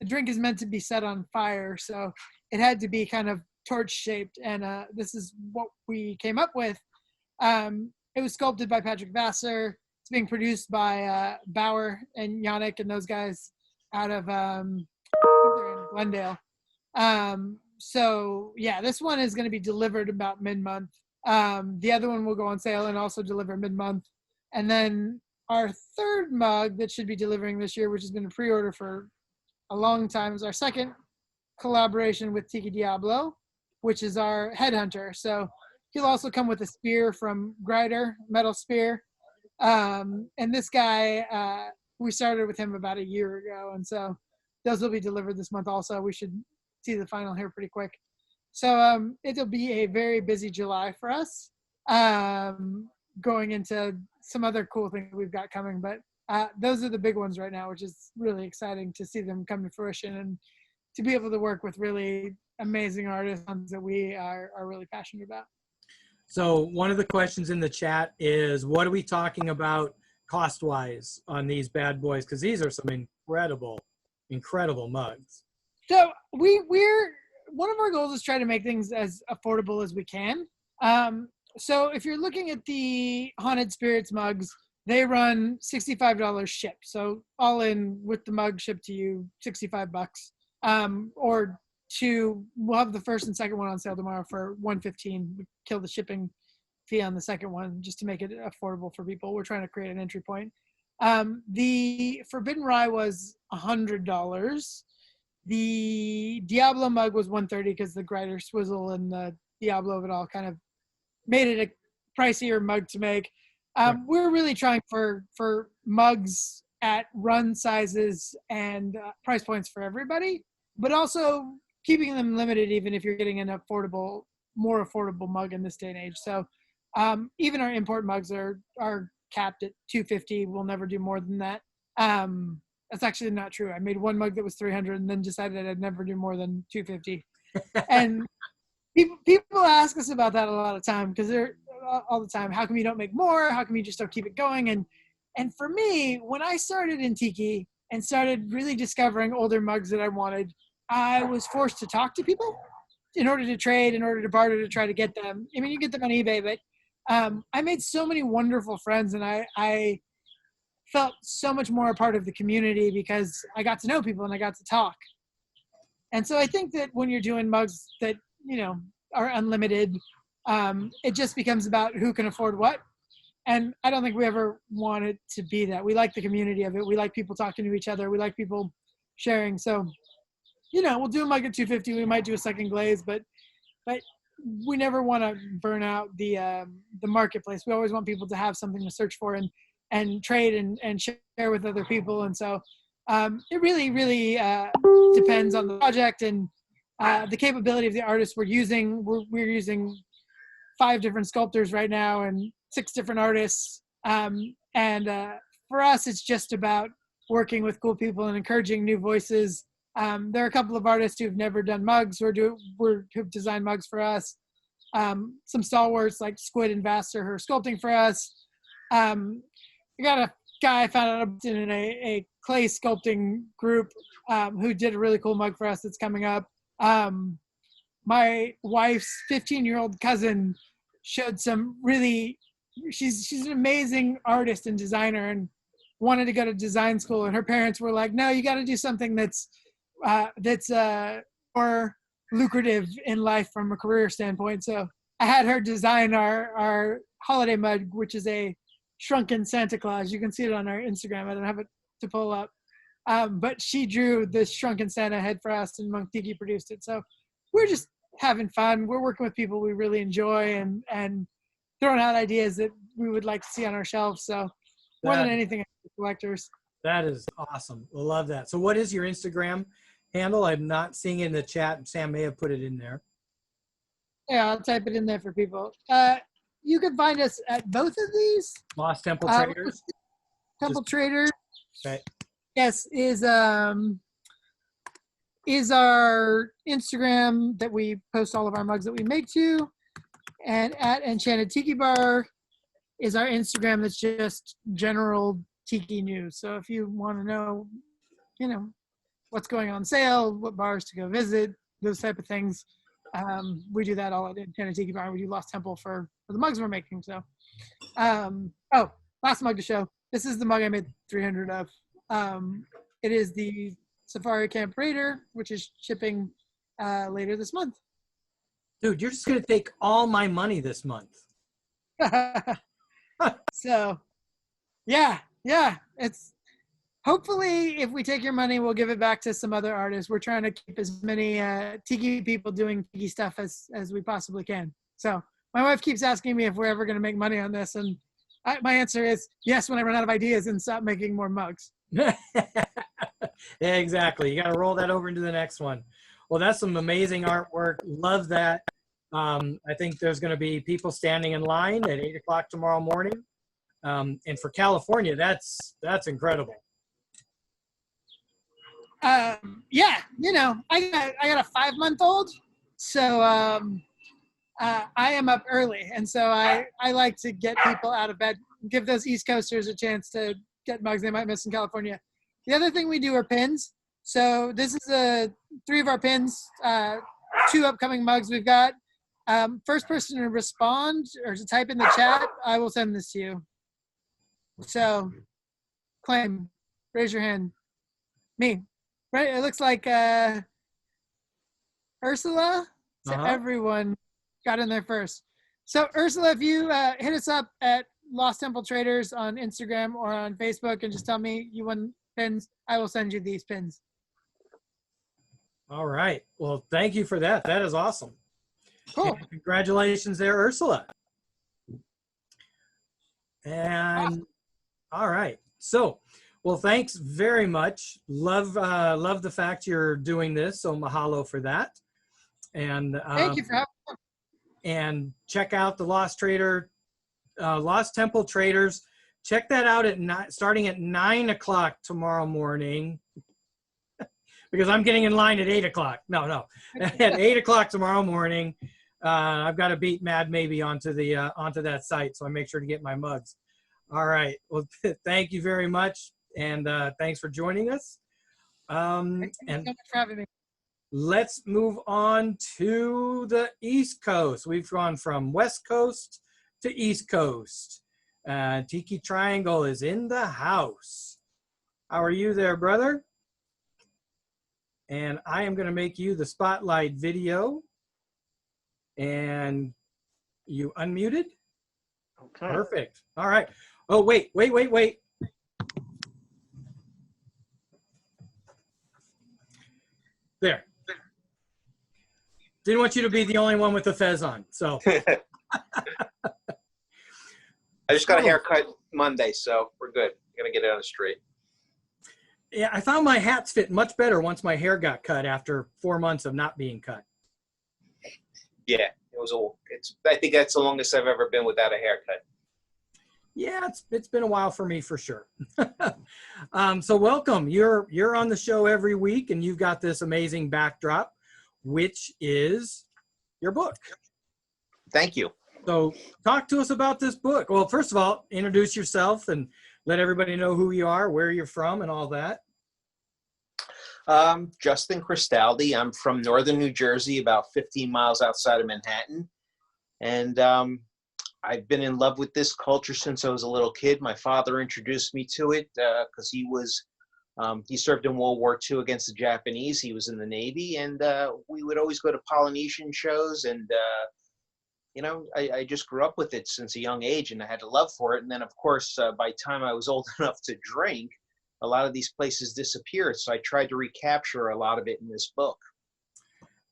the drink is meant to be set on fire, so it had to be kind of torch shaped, and this is what we came up with. It was sculpted by Patrick Vassar. It's being produced by Bauer and Yannick and those guys out of I think they're in Glendale. So yeah, this one is going to be delivered about mid-month. The other one will go on sale and also deliver mid-month. And then our third mug that should be delivering this year, which has been a pre-order for a long time, is our second collaboration with Tiki Diablo, which is our headhunter. So he'll also come with a spear from Grider, metal spear. And this guy, we started with him about a year ago, and so those will be delivered this month also. We should see the final here pretty quick. So it'll be a very busy July for us, going into some other cool things we've got coming. But those are the big ones right now, which is really exciting to see them come to fruition and to be able to work with really amazing artists that we are really passionate about. So one of the questions in the chat is, what are we talking about cost-wise on these bad boys? Because these are some incredible mugs. So we're one of our goals is try to make things as affordable as we can. So if you're looking at the Haunted Spirits mugs, they run $65 ship. So all in with the mug shipped to you, $65. Or we'll have the first and second one on sale tomorrow for $115. We kill the shipping fee on the second one just to make it affordable for people. We're trying to create an entry point. The Forbidden Rye was $100. The Diablo mug was $130 because the Grider swizzle and the Diablo of it all kind of made it a pricier mug to make. We're really trying for mugs at run sizes and price points for everybody, but also keeping them limited even if you're getting an more affordable mug in this day and age. So even our import mugs are capped at $250. We'll never do more than that. That's actually not true. I made one mug that was $300 and then decided I'd never do more than $250. And people ask us about that a lot of time, because they're all the time, how come you don't make more? How come you just don't keep it going? And for me, when I started in Tiki and started really discovering older mugs that I wanted, I was forced to talk to people in order to trade, in order to barter, to try to get them. I mean, you get them on eBay, but I made so many wonderful friends, and I felt so much more a part of the community because I got to know people and I got to talk. And so I think that when you're doing mugs that, are unlimited, it just becomes about who can afford what. And I don't think we ever want it to be that. We like the community of it. We like people talking to each other. We like people sharing. So, we'll do a mug at $250. We might do a second glaze, but we never want to burn out the marketplace. We always want people to have something to search for and trade and share with other people. And so it really, really depends on the project and the capability of the artists we're using. We're using 5 different sculptors right now and 6 different artists. And for us, it's just about working with cool people and encouraging new voices. There are a couple of artists who've never done mugs who've designed mugs for us. Some stalwarts like Squid and Vassar who are sculpting for us. I got a guy I found out in a clay sculpting group who did a really cool mug for us that's coming up. My wife's 15-year-old cousin showed some really she's an amazing artist and designer, and wanted to go to design school. And her parents were like, "No, you got to do something that's more lucrative in life from a career standpoint." So I had her design our holiday mug, which is a shrunken Santa Claus. You can see it on our Instagram. I don't have it to pull up. But she drew this shrunken Santa head for us, and Monk Tiki produced it. So we're just having fun. We're working with people we really enjoy, and throwing out ideas that we would like to see on our shelves. So more than anything, collectors. That is awesome. I love that. So what is your Instagram handle? I'm not seeing it in the chat. Sam may have put it in there. Yeah, I'll type it in there for people. You can find us at both of these. Lost Temple Traders. Temple Traders. Okay. Yes, is our Instagram that we post all of our mugs that we make to, and at Enchanted Tiki Bar is our Instagram that's just general tiki news. So if you want to know, what's going on sale, what bars to go visit, those type of things, we do that all at Enchanted Tiki Bar. We do Lost Temple for the mugs we're making. So, last mug to show. This is the mug I made 300 of. It is the Safari Camp Raider, which is shipping later this month. Dude, you're just going to take all my money this month. So, yeah. It's hopefully if we take your money, we'll give it back to some other artists. We're trying to keep as many tiki people doing tiki stuff as we possibly can. So my wife keeps asking me if we're ever going to make money on this. And my answer is yes, when I run out of ideas and stop making more mugs. Yeah, exactly. You got to roll that over into the next one. Well, that's some amazing artwork. Love that. I think there's going to be people standing in line at 8 o'clock tomorrow morning. And for California, that's incredible. Yeah, I got a 5-month-old, so I am up early, and so I like to get people out of bed, give those East Coasters a chance to get mugs they might miss in California. The other thing we do are pins. So this is 3 of our pins, 2 upcoming mugs we've got. First person to respond or to type in the chat, I will send this to you. So, claim, raise your hand. Me, right? It looks like Ursula. So everyone got in there first. So Ursula, if you hit us up at Lost Temple Traders on Instagram or on Facebook and just tell me you won pins, I will send you these pins. All right. Well, thank you for that. That is awesome. Cool. And congratulations there, Ursula. And all right. So, well, thanks very much. Love the fact you're doing this. So mahalo for that. And thank you for having me. And check out the Lost Temple Traders. Check that out starting at 9 o'clock tomorrow morning. Because I'm getting in line at 8 o'clock. No. At 8 o'clock tomorrow morning. I've got to beat Mad Maybe onto that site, so I make sure to get my mugs. All right. Well, thank you very much, and thanks for joining us. Thanks so much for having me. Let's move on to the East Coast. We've gone from West Coast to East Coast. Tiki Triangle is in the house. How are you there, brother? And I am going to make you the spotlight video. And you unmuted? Okay. Perfect. All right. Oh, wait. There. Didn't want you to be the only one with the fez on, so. I just got a haircut Monday, so we're good. I'm going to get it on the straight. Yeah, I found my hats fit much better once my hair got cut after 4 months of not being cut. Yeah, it was I think that's the longest I've ever been without a haircut. Yeah, it's been a while for me for sure. So welcome. You're on the show every week, and you've got this amazing backdrop, which is your book. Thank you. So talk to us about this book. Well, first of all, introduce yourself and let everybody know who you are, where you're from, and all that. Justin Cristaldi. I'm from northern New Jersey, about 15 miles outside of Manhattan. And I've been in love with this culture since I was a little kid. My father introduced me to it because he served in World War II against the Japanese. He was in the Navy, and we would always go to Polynesian shows. And I just grew up with it since a young age, and I had a love for it. And then, of course, by the time I was old enough to drink, a lot of these places disappeared. So I tried to recapture a lot of it in this book.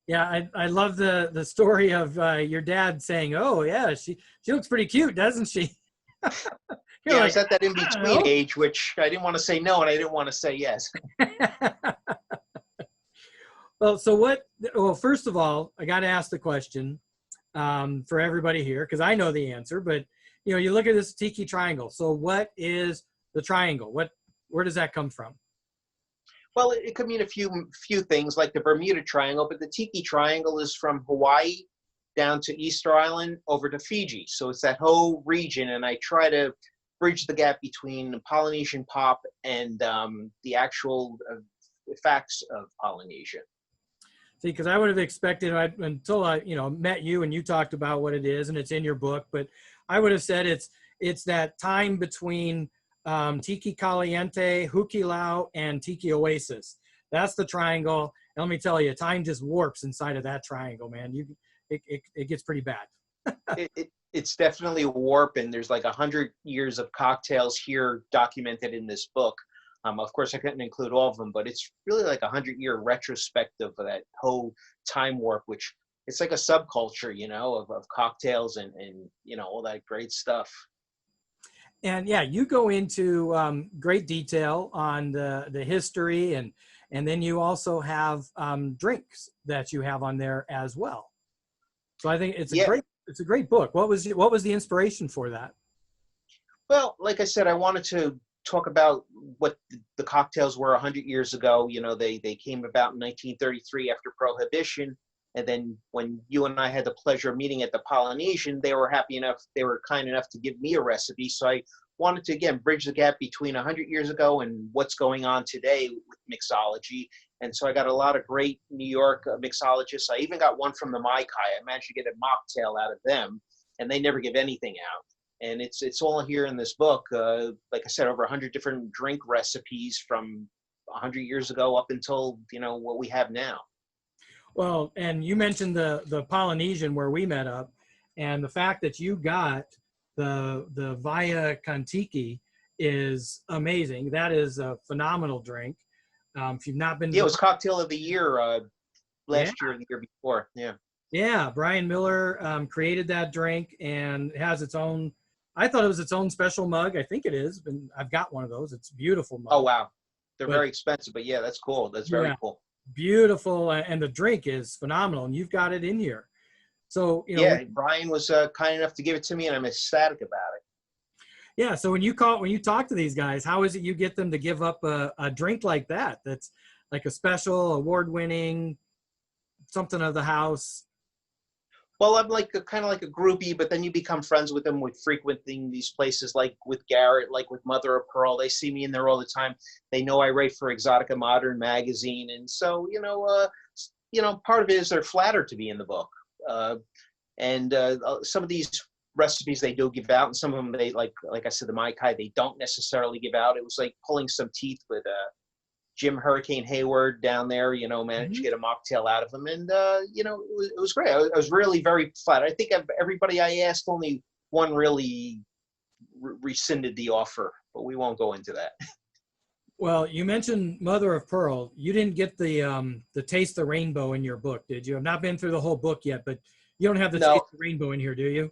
Yeah, I love the story of your dad saying, "Oh yeah, she looks pretty cute, doesn't she?" Yeah, like, I was at that "I in-between don't know." age, which I didn't want to say no and I didn't want to say yes. Well, well, first of all, I got to ask the question for everybody here, because I know the answer, but you look at this Tiki Triangle. So what is the triangle? Where does that come from? Well, it could mean a few things, like the Bermuda Triangle, but the Tiki Triangle is from Hawaii down to Easter Island over to Fiji. So it's that whole region, and I try to bridge the gap between Polynesian pop and the actual facts of Polynesia. See, because I would have expected, until I met you and you talked about what it is, and it's in your book, but I would have said it's that time between Tiki Caliente, Hukilau, and Tiki Oasis. That's the triangle. And let me tell you, time just warps inside of that triangle, man. It gets pretty bad. It's definitely a warp, and there's like 100 years of cocktails here documented in this book. Of course, I couldn't include all of them, but it's really like 100-year retrospective of that whole time warp, which it's like a subculture, of cocktails and all that great stuff. And yeah, you go into great detail on the history, and then you also have drinks that you have on there as well. So I think it's a great book. What was the inspiration for that? Well, like I said, I wanted to talk about what the cocktails were 100 years ago. They came about in 1933 after Prohibition. And then when you and I had the pleasure of meeting at the Polynesian, they were kind enough to give me a recipe. So I wanted to, again, bridge the gap between 100 years ago and what's going on today with mixology. And so I got a lot of great New York mixologists. I even got one from the Mai Kai. I managed to get a mocktail out of them, and they never give anything out. And it's all here in this book. Like I said, over 100 different drink recipes from 100 years ago up until, what we have now. Well, and you mentioned the Polynesian where we met up, and the fact that you got the Via Kantiki is amazing. That is a phenomenal drink. If you've not been, it was cocktail of the year last year and the year before. Yeah. Yeah, Brian Miller created that drink, and it has its own. I thought it was its own special mug. I think it is, and I've got one of those. It's a beautiful mug. Oh wow, they're very expensive, but yeah, that's cool. That's very cool. Beautiful, and the drink is phenomenal, and you've got it in here. So Brian was kind enough to give it to me, and I'm ecstatic about it. Yeah. So when you talk to these guys, how is it you get them to give up a drink like that? That's like a special, award-winning, something of the house. Well, I'm kind of like a groupie, but then you become friends with them with frequenting these places, like with Garrett, like with Mother of Pearl. They see me in there all the time. They know I write for Exotica Modern magazine, and so part of it is they're flattered to be in the book. And some of these recipes they do give out, and some of them they like I said, the Mai Kai they don't necessarily give out. It was like pulling some teeth with Jim Hurricane Hayward down there, managed to get a mocktail out of him. And, it was great. I was really very flattered. I think of everybody I asked, only one really rescinded the offer, but we won't go into that. Well, you mentioned Mother of Pearl. You didn't get the Taste the Rainbow in your book, did you? I've not been through the whole book yet, but you don't have the Taste the Rainbow in here, do you?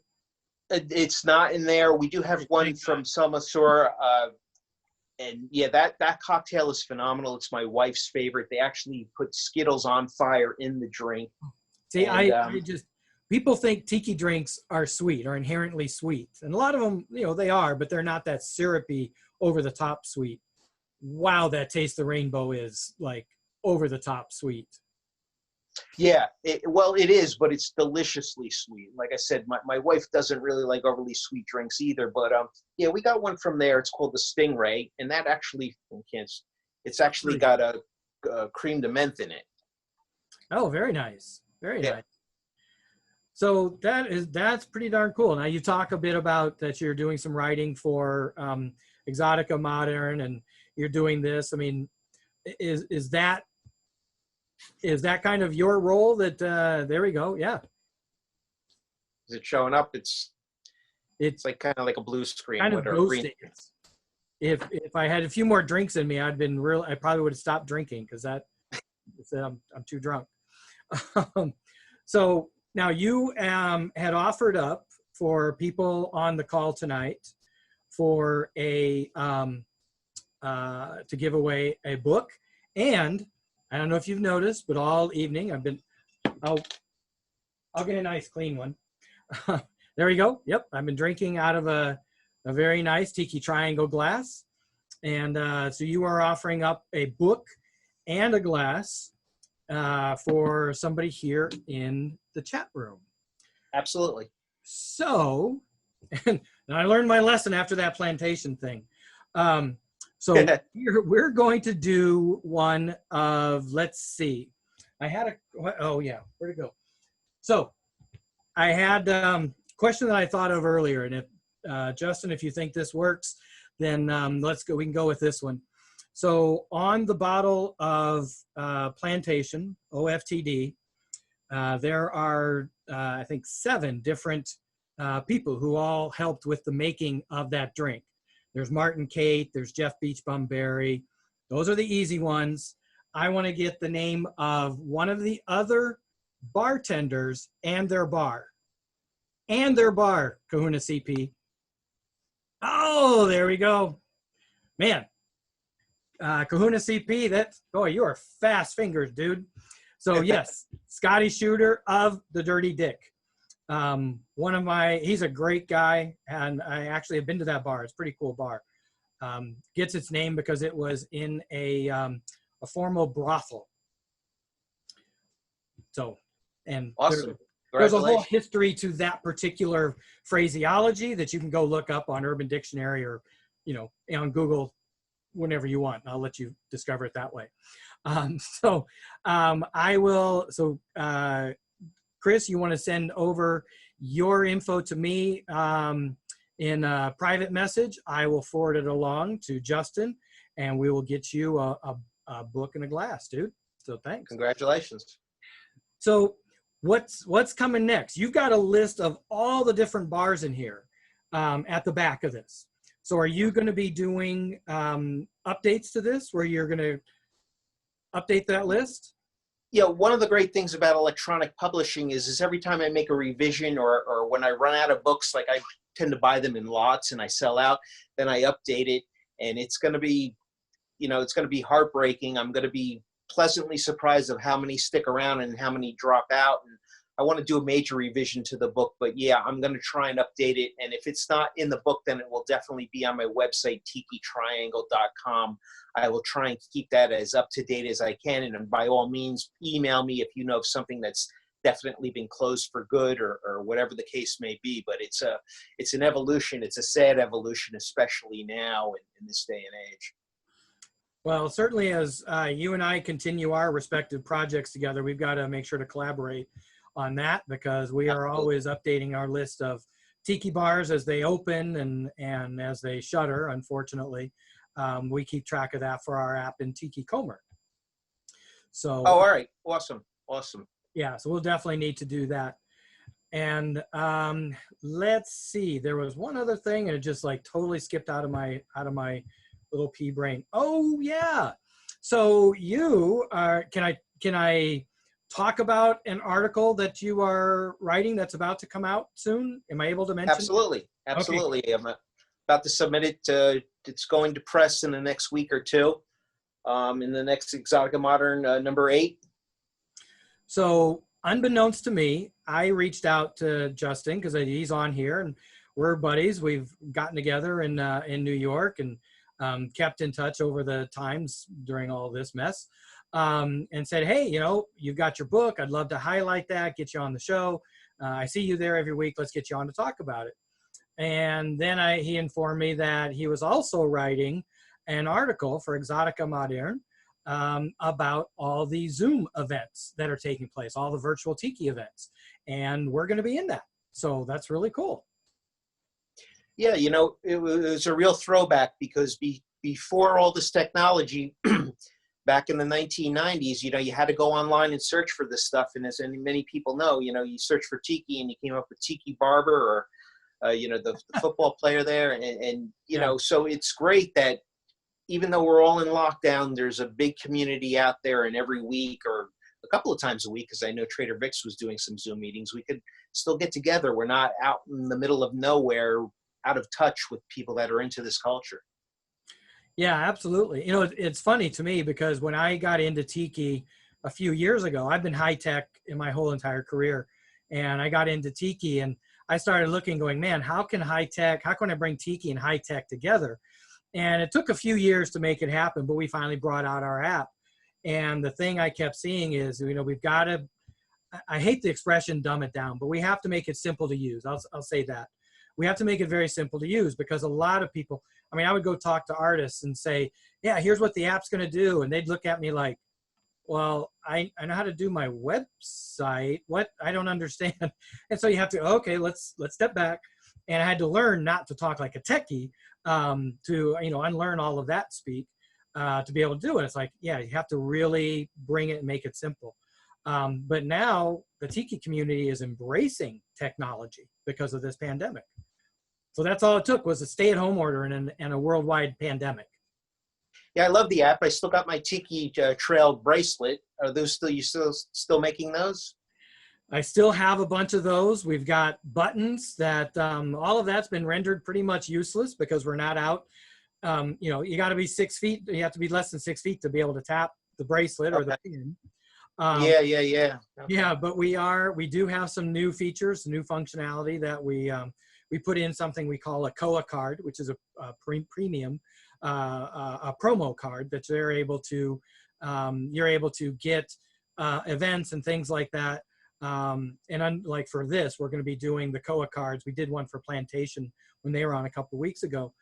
It's not in there. We do have one from Selma Sor. And yeah, that cocktail is phenomenal. It's my wife's favorite. They actually put Skittles on fire in the drink. See, I just, people think tiki drinks are sweet, are inherently sweet. And a lot of them, they are, but they're not that syrupy, over the top sweet. Wow, that Taste the Rainbow is like over the top sweet. Yeah, it is, but it's deliciously sweet. Like I said, my wife doesn't really like overly sweet drinks either. But yeah, we got one from there. It's called the Stingray, and that actually, it's actually got a cream de menthe in it. Oh, very nice, very nice. So that's pretty darn cool. Now you talk a bit about that you're doing some writing for Exotica Modern, and you're doing this. I mean, is that kind of your role? That there we go. Yeah. Is it showing up? It's like kind of like a blue screen. Kind of ghosting. If I had a few more drinks in me, I probably would have stopped drinking because I'm too drunk. So now you had offered up for people on the call tonight for to give away a book, and I don't know if you've noticed, but all evening I'll get a nice clean one. There we go. Yep, I've been drinking out of a very nice Tiki Triangle glass, and so you are offering up a book and a glass for somebody here in the chat room. Absolutely. So, and I learned my lesson after that plantation thing. So we're going to do one of, let's see. Oh yeah, where'd it go? So I had a question that I thought of earlier, and if Justin, if you think this works, then we can go with this one. So on the bottle of Plantation, OFTD, there are, I think, 7 different people who all helped with the making of that drink. There's Martin Kate, there's Jeff Beachbumberry. Those are the easy ones. I want to get the name of one of the other bartenders and their bar. Kahuna CP. Oh, there we go. Man, Kahuna CP, you are fast fingers, dude. So yes, Scotty Shooter of the Dirty Dick. He's a great guy, and I actually have been to that bar. It's a pretty cool bar. Gets its name because it was in a formal brothel. So, and awesome. There's a whole history to that particular phraseology that you can go look up on Urban Dictionary or, on Google whenever you want. I'll let you discover it that way. Chris, you want to send over your info to me in a private message. I will forward it along to Justin, and we will get you a book and a glass, dude. So thanks. Congratulations. So what's coming next? You've got a list of all the different bars in here at the back of this. So are you going to be doing updates to this where you're going to update that list? Yeah, one of the great things about electronic publishing is every time I make a revision or when I run out of books, like I tend to buy them in lots and I sell out, then I update it, and it's going to be, it's going to be heartbreaking. I'm going to be pleasantly surprised of how many stick around and how many drop out. And I want to do a major revision to the book, but yeah, I'm going to try and update it. And if it's not in the book, then it will definitely be on my website, tikitriangle.com. I will try and keep that as up to date as I can. And by all means, email me if you know of something that's definitely been closed for good or whatever the case may be. But it's an evolution. It's a sad evolution, especially now in this day and age. Well, certainly as you and I continue our respective projects together, we've got to make sure to collaborate on that, because we are always updating our list of tiki bars as they open and as they shutter, unfortunately. We keep track of that for our app in Tiki Comer. So, all right. Awesome. Yeah, so we'll definitely need to do that. And let's see, there was one other thing and it just like totally skipped out of my little pea brain. Oh yeah. So you are, can I talk about an article that you are writing that's about to come out soon? Am I able to mention? Absolutely. Okay. I'm about to submit it. It's going to press in the next week or two, in the next Exotica Modern number 8. So unbeknownst to me, I reached out to Justin because he's on here and we're buddies. We've gotten together in New York and kept in touch over the times during all this mess, and said, hey, you've got your book. I'd love to highlight that, get you on the show. I see you there every week. Let's get you on to talk about it. And then he informed me that he was also writing an article for Exotica Modern about all the Zoom events that are taking place, all the virtual Tiki events. And we're going to be in that. So that's really cool. Yeah, you know, it was a real throwback because before all this technology, back in the 1990s, you know, you had to go online and search for this stuff. And as many people know, you know, you search for Tiki and you came up with Tiki Barber or, you know, the football player there. And you know, so it's great that even though we're all in lockdown, there's a big community out there, and every week or a couple of times a week, because I know Trader Vic's was doing some Zoom meetings, we could still get together. We're not out in the middle of nowhere, out of touch with people that are into this culture. Yeah, absolutely. You know, it's funny to me because when I got into Tiki a few years ago, I've been high tech in my whole entire career, and I got into Tiki and I started looking, going, man, how can I bring Tiki and high tech together? And it took a few years to make it happen, but we finally brought out our app. And the thing I kept seeing is, you know, we've got to, I hate the expression dumb it down, but we have to make it simple to use. I'll say that. We have to make it very simple to use, because a lot of people, I mean, I would go talk to artists and say, yeah, here's what the app's going to do. And they'd look at me like, well, I know how to do my website. What? I don't understand. And so you have to, okay, let's step back. And I had to learn not to talk like a techie, to, you know, unlearn all of that speak, to be able to do it. It's like, yeah, you have to really bring it and make it simple. But now the Tiki community is embracing technology because of this pandemic. So that's all it took, was a stay-at-home order and a worldwide pandemic. Yeah, I love the app. I still got my Tiki Trail bracelet. Are those still making those? I still have a bunch of those. We've got buttons that all of that's been rendered pretty much useless because we're not out. You know, you got to be 6 feet. You have to be less than 6 feet to be able to tap the bracelet or the pin. Yeah. Okay. Yeah, but we do have some new features, new functionality that we put in, something we call a KOA card, which is a premium, a promo card that you're able to get events and things like that. And unlike for this, we're going to be doing the KOA cards. We did one for Plantation when they were on a couple of weeks ago.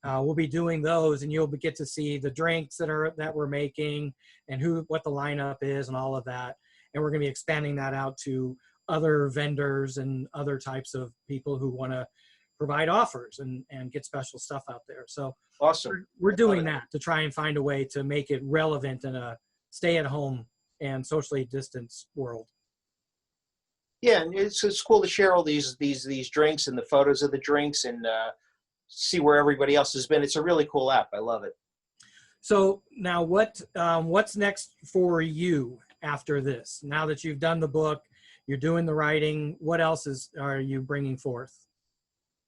We'll be doing those, and you'll get to see the drinks that we're making and what the lineup is and all of that. And we're going to be expanding that out to other vendors and other types of people who want to provide offers and get special stuff out there. So awesome. We're doing that to try and find a way to make it relevant in a stay-at-home and socially distanced world. Yeah, and it's cool to share all these drinks and the photos of the drinks and see where everybody else has been. It's a really cool app. I love it. So now what's next for you after this? Now that you've done the book, you're doing the writing, what else are you bringing forth?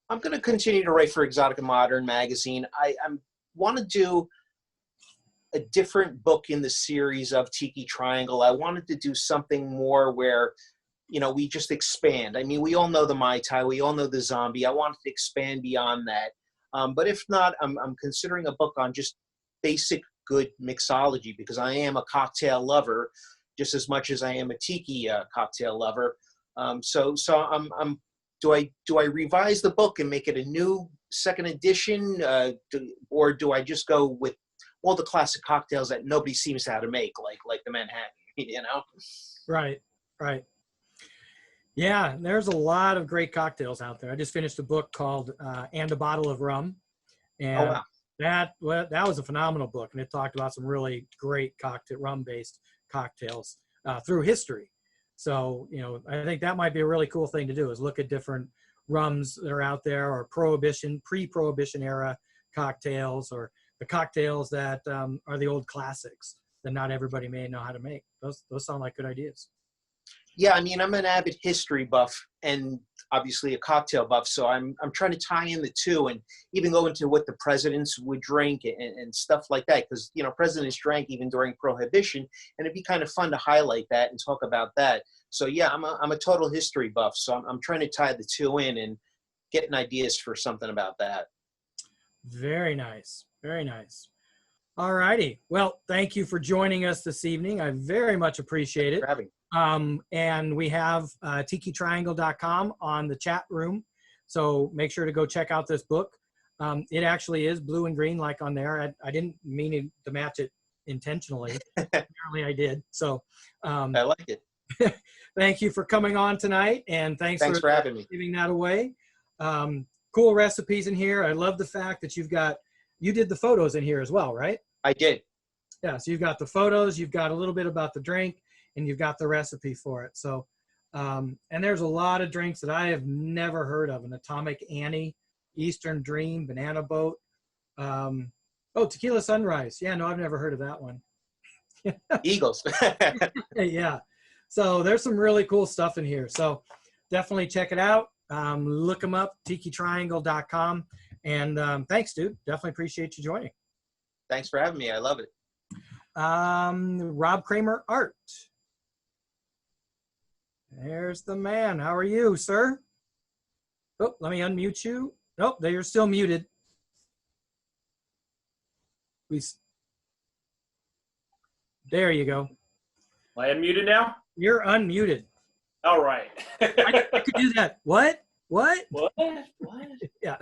I'm going to continue to write for Exotica Modern magazine. I want to do a different book in the series of Tiki Triangle. I wanted to do something more where, you know, we just expand. I mean, we all know the Mai Tai, we all know the zombie. I wanted to expand beyond that. But if not, I'm considering a book on just basic good mixology, because I am a cocktail lover just as much as I am a Tiki cocktail lover. So do I revise the book and make it a new second edition, or do I just go with all the classic cocktails that nobody seems to how to make, like the Manhattan, you know? Right. Yeah, there's a lot of great cocktails out there. I just finished a book called And a Bottle of Rum. And oh, wow. that was a phenomenal book. And it talked about some really great rum-based cocktails through history. So, you know, I think that might be a really cool thing to do, is look at different rums that are out there, or pre-Prohibition era cocktails, or the cocktails that are the old classics that not everybody may know how to make. Those sound like good ideas. Yeah, I mean, I'm an avid history buff and obviously a cocktail buff, so I'm trying to tie in the two and even go into what the presidents would drink and stuff like that, because, you know, presidents drank even during Prohibition, and it'd be kind of fun to highlight that and talk about that. So yeah, I'm a total history buff, so I'm trying to tie the two in and getting ideas for something about that. Very nice. Very nice. All righty. Well, thank you for joining us this evening. I very much appreciate it. And we have tikitriangle.com on the chat room. So make sure to go check out this book. It actually is blue and green like on there. I didn't mean to match it intentionally. Apparently I did. So I like it. thank you for coming on tonight, and thanks for having me. Giving that away. Cool recipes in here. I love the fact that you did the photos in here as well, right? I did. Yeah, so you've got the photos, you've got a little bit about the drink, and you've got the recipe for it. So, and there's a lot of drinks that I have never heard of: an Atomic Annie, Eastern Dream, Banana Boat. Oh, Tequila Sunrise. Yeah, no, I've never heard of that one. Eagles. Yeah. So there's some really cool stuff in here. So definitely check it out. Look them up, tikitriangle.com. And thanks, dude. Definitely appreciate you joining. Thanks for having me. I love it. Rob Kramer Art. There's the man. How are you, sir? Oh, let me unmute you. Nope, you're still muted. There you go. Am I unmuted now? You're unmuted. All right. I could do that. What? Yeah.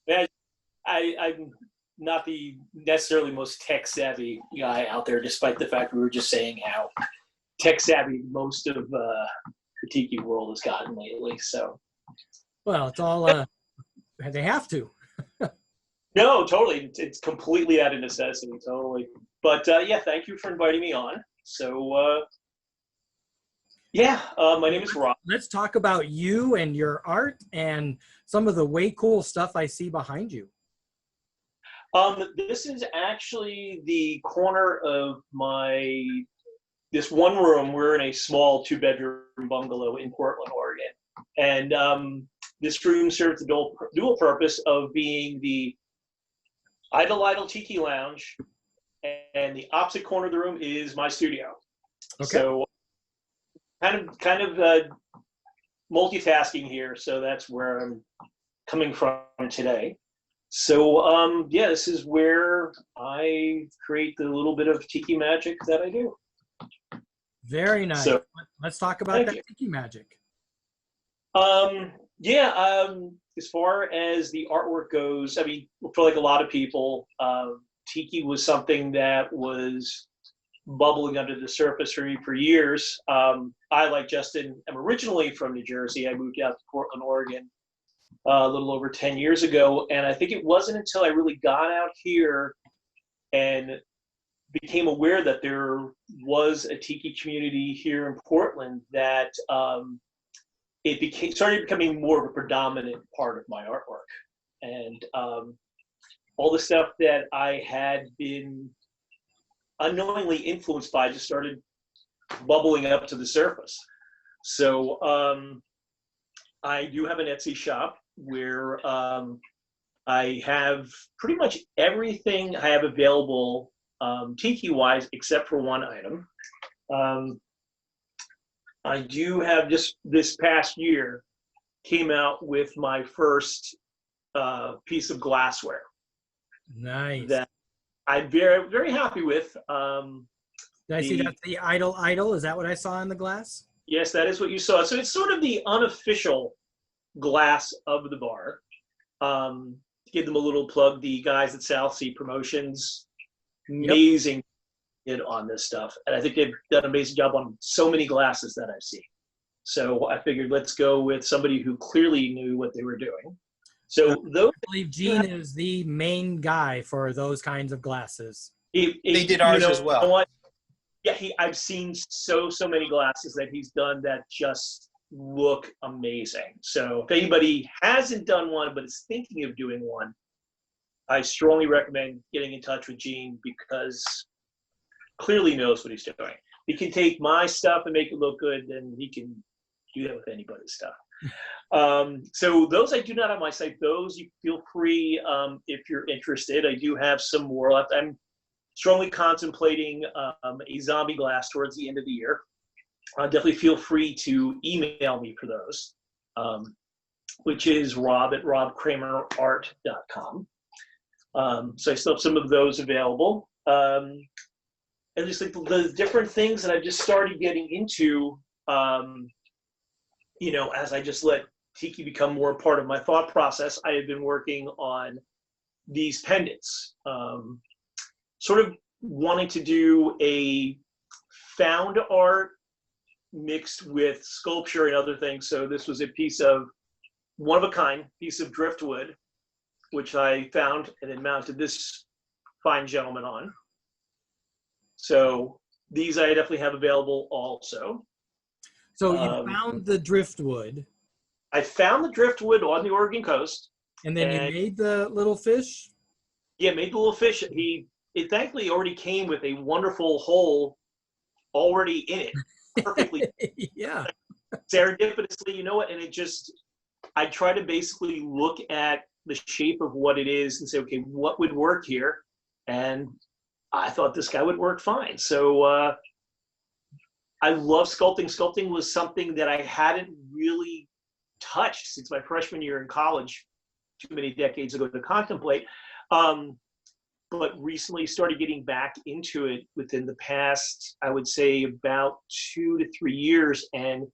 Man, I'm not the necessarily most tech savvy guy out there, despite the fact we were just saying how tech savvy most of the tiki world has gotten lately. So. Well, it's all they have to. No, totally. It's completely out of necessity, totally. But yeah, thank you for inviting me on. So my name is Rob. Let's talk about you and your art and some of the way cool stuff I see behind you. This is actually the corner of this one room. We're in a small 2-bedroom bungalow in Portland, Oregon. And this room serves the dual purpose of being the Idle Tiki Lounge, and the opposite corner of the room is my studio. Okay. So kind of multitasking here. So that's where I'm coming from today. So this is where I create the little bit of tiki magic that I do. Very nice. So, let's talk about that tiki magic. As far as the artwork goes, I mean, for like a lot of people, tiki was something that was bubbling under the surface for me for years. I, like Justin, am originally from New Jersey. I moved out to Portland, Oregon a little over 10 years ago. And I think it wasn't until I really got out here and became aware that there was a tiki community here in Portland that it started becoming more of a predominant part of my artwork. And all the stuff that I had been unknowingly influenced by just started bubbling up to the surface. So I do have an Etsy shop where I have pretty much everything I have available tiki-wise except for one item. I do have just this past year came out with my first piece of glassware. Nice. That I'm very, very happy with. Did I see that's the idol? Is that what I saw in the glass? Yes, that is what you saw. So it's sort of the unofficial glass of the bar. To give them a little plug, the guys at South Sea Promotions, amazing on this stuff. And I think they've done an amazing job on so many glasses that I've seen. So I figured let's go with somebody who clearly knew what they were doing. So I believe Gene is the main guy for those kinds of glasses. They did ours as well. You know what? Yeah, I've seen so many glasses that he's done that just look amazing. So if anybody hasn't done one but is thinking of doing one, I strongly recommend getting in touch with Gene because clearly knows what he's doing. He can take my stuff and make it look good, and he can do that with anybody's stuff. So those I do not have my site. Those you feel free if you're interested. I do have some more left. I'm strongly contemplating a zombie glass towards the end of the year. Definitely feel free to email me for those, which is rob@robkramerart.com. So I still have some of those available. And just like the different things that I just started getting into, as I just let tiki become more a part of my thought process, I have been working on these pendants. Sort of wanting to do a found art mixed with sculpture and other things. So this was a piece of one of a kind piece of driftwood, which I found and then mounted this fine gentleman on. So these I definitely have available also. So you found the driftwood. I found the driftwood on the Oregon coast. And then you made the little fish? Yeah, made the little fish. It thankfully already came with a wonderful hole already in it. Perfectly. Yeah. Serendipitously, you know what? And I try to basically look at the shape of what it is and say, okay, what would work here? And I thought this guy would work fine. So I love sculpting. Sculpting was something that I hadn't really touched since my freshman year in college, too many decades ago to contemplate. But recently started getting back into it within the past, I would say about 2 to 3 years. And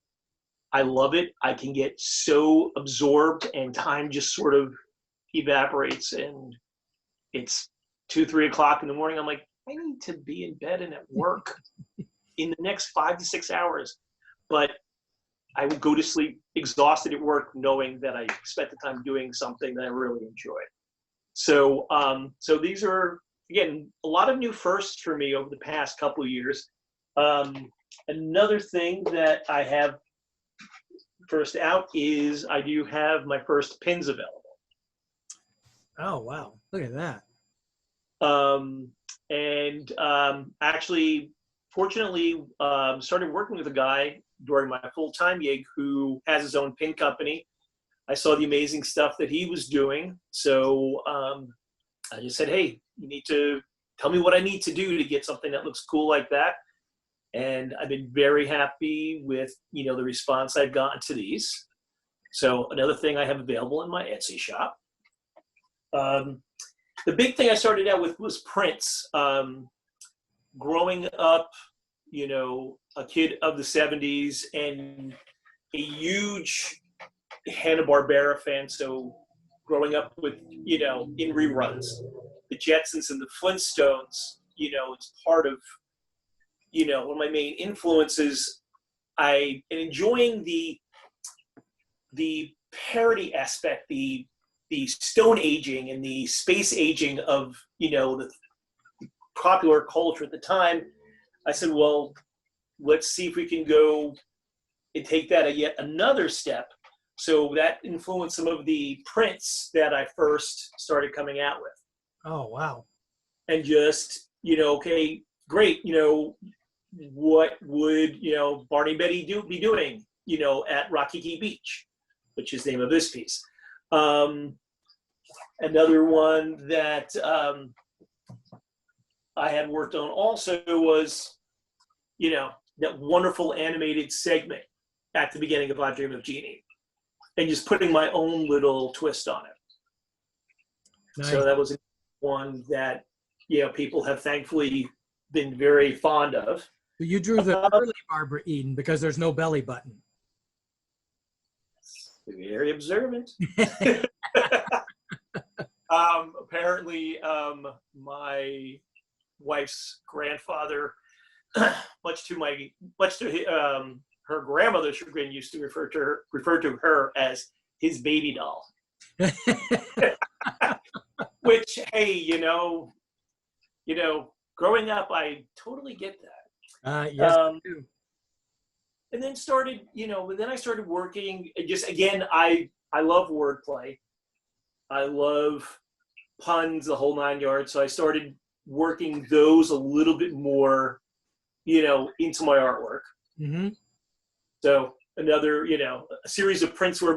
I love it. I can get so absorbed and time just sort of evaporates. And it's 2, 3 o'clock in the morning. I'm like, I need to be in bed and at work in the next 5 to 6 hours. But I would go to sleep exhausted at work, knowing that I spent the time doing something that I really enjoyed. So, so these are, again, a lot of new firsts for me over the past couple of years. Another thing that I have first out is I do have my first pins available. Oh, wow. Look at that. Actually, fortunately, started working with a guy during my full-time gig who has his own pin company. I saw the amazing stuff that he was doing. So I just said, hey, you need to tell me what I need to do to get something that looks cool like that. And I've been very happy with, the response I've gotten to these. So another thing I have available in my Etsy shop. The big thing I started out with was prints. Growing up, a kid of the 70s and a huge Hanna-Barbera fan. So growing up with, in reruns, the Jetsons and the Flintstones, it's part of, one of my main influences. And enjoying the parody aspect, the stone aging and the space aging of, the popular culture at the time. I said, well, let's see if we can go and take that yet another step. So that influenced some of the prints that I first started coming out with. Oh, wow. And just, okay, great. What would, Barney and Betty be doing, at Rockiki Beach, which is the name of this piece. Another one that I had worked on also was, that wonderful animated segment at the beginning of I Dream of Jeannie, and just putting my own little twist on it. Nice. So that was one that, people have thankfully been very fond of. You drew the early Barbara Eden because there's no belly button. Very observant. Apparently, my wife's grandfather, much to her grandmother's chagrin, used to refer to her as his baby doll. Which, hey, growing up, I totally get that. Yes, I do. And then started, then I started working. Just again, I love wordplay. I love puns, the whole 9 yards. So I started working those a little bit more, into my artwork. Mm-hmm. So another, a series of prints where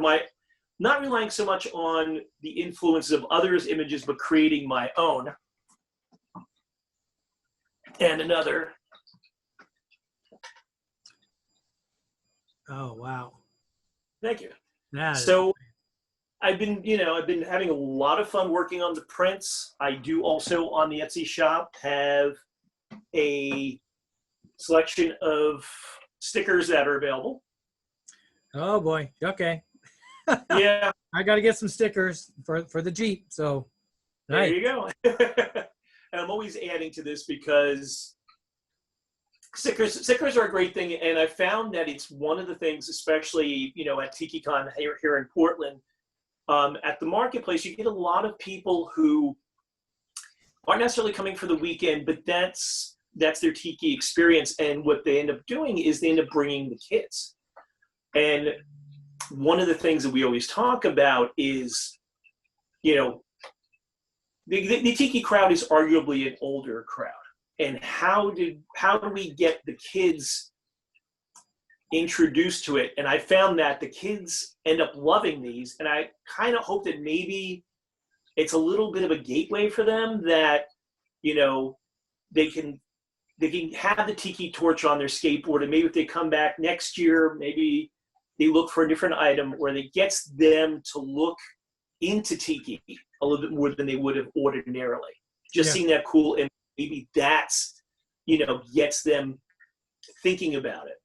not relying so much on the influences of others' images, but creating my own. And another. Oh, wow. Thank you. Yeah. So I've been having a lot of fun working on the prints. I do also on the Etsy shop have a selection of stickers that are available. Oh boy. Okay. Yeah. I got to get some stickers for the Jeep. So there you go. and I'm always adding to this because stickers are a great thing, and I found that it's one of the things, especially at TikiCon here in Portland, at the marketplace, you get a lot of people who aren't necessarily coming for the weekend, but that's their tiki experience, and what they end up doing is they end up bringing the kids. And one of the things that we always talk about is, the tiki crowd is arguably an older crowd. And how do we get the kids introduced to it? And I found that the kids end up loving these. And I kind of hope that maybe it's a little bit of a gateway for them, that, they can have the tiki torch on their skateboard. And maybe if they come back next year, maybe they look for a different item, or it gets them to look into tiki a little bit more than they would have ordinarily. Just seeing that cool, and maybe that's, gets them thinking about it.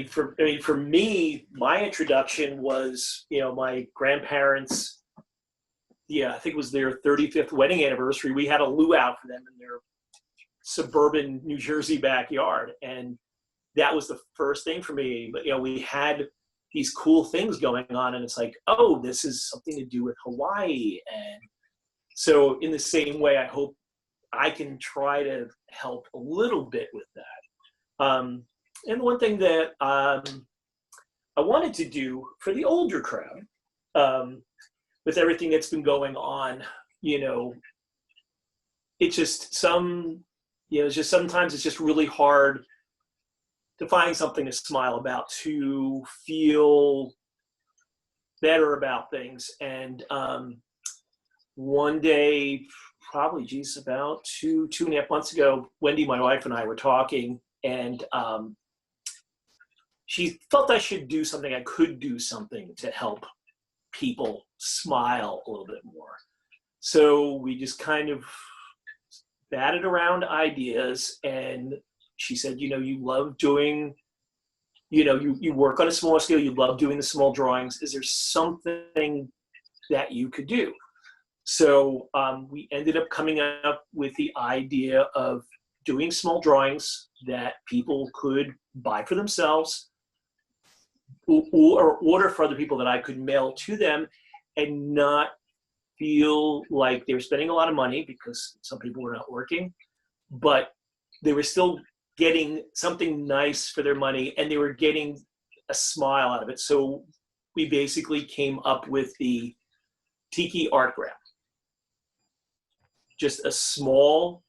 For me, my introduction was, my grandparents, I think it was their 35th wedding anniversary. We had a luau for them in their suburban New Jersey backyard. And that was the first thing for me. But, we had these cool things going on, and it's like, oh, this is something to do with Hawaii. And so in the same way, I hope I can try to help a little bit with that. And one thing that I wanted to do for the older crowd, with everything that's been going on, it's just sometimes it's just really hard to find something to smile about, to feel better about things. And one day, probably, about 2.5 months ago, Wendy, my wife, and I were talking, and she felt I should do something. I could do something to help people smile a little bit more. So we just kind of batted around ideas, and she said, you love doing, you work on a small scale, you love doing the small drawings. Is there something that you could do? So we ended up coming up with the idea of doing small drawings that people could buy for themselves, or order for other people that I could mail to them, and not feel like they were spending a lot of money, because some people were not working, but they were still getting something nice for their money, and they were getting a smile out of it. So we basically came up with the Tiki Artgram. Just a small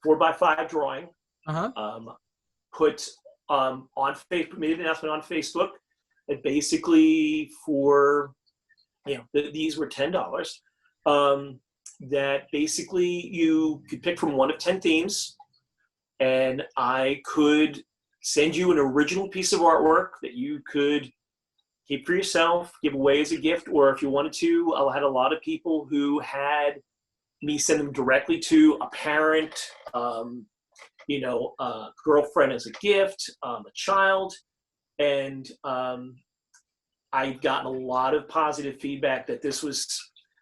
4x5 drawing, put on Facebook, made an announcement on Facebook that basically for, these were $10, that basically you could pick from one of 10 themes, and I could send you an original piece of artwork that you could keep for yourself, give away as a gift, or if you wanted to, I had a lot of people who had me send them directly to a parent, a girlfriend as a gift, a child. And I've gotten a lot of positive feedback that this was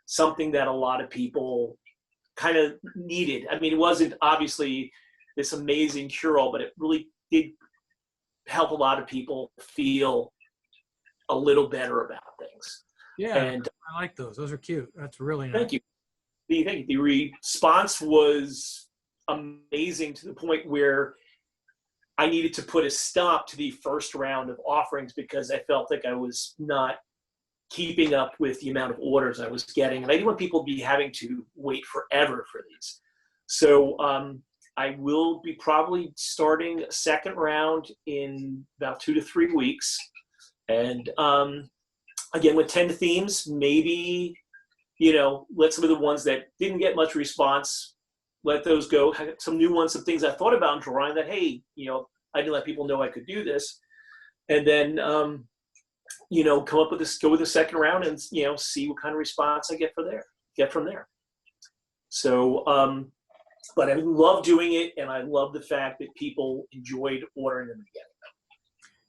something that a lot of people kind of needed. I mean, it wasn't obviously this amazing cure-all, but it really did help a lot of people feel a little better about things. Yeah, and I like those. Those are cute. That's really nice. Thank you. The response was amazing, to the point where I needed to put a stop to the first round of offerings, because I felt like I was not keeping up with the amount of orders I was getting. And I didn't want people to be having to wait forever for these. So I will be probably starting a second round in about 2 to 3 weeks. And again, with 10 themes, maybe, let some of the ones that didn't get much response, let those go. Some new ones, some things I thought about drawing that, hey, I didn't let people know I could do this. And then, come up with this, go with the second round, and, see what kind of response I get from there. So, but I love doing it, and I love the fact that people enjoyed ordering them again.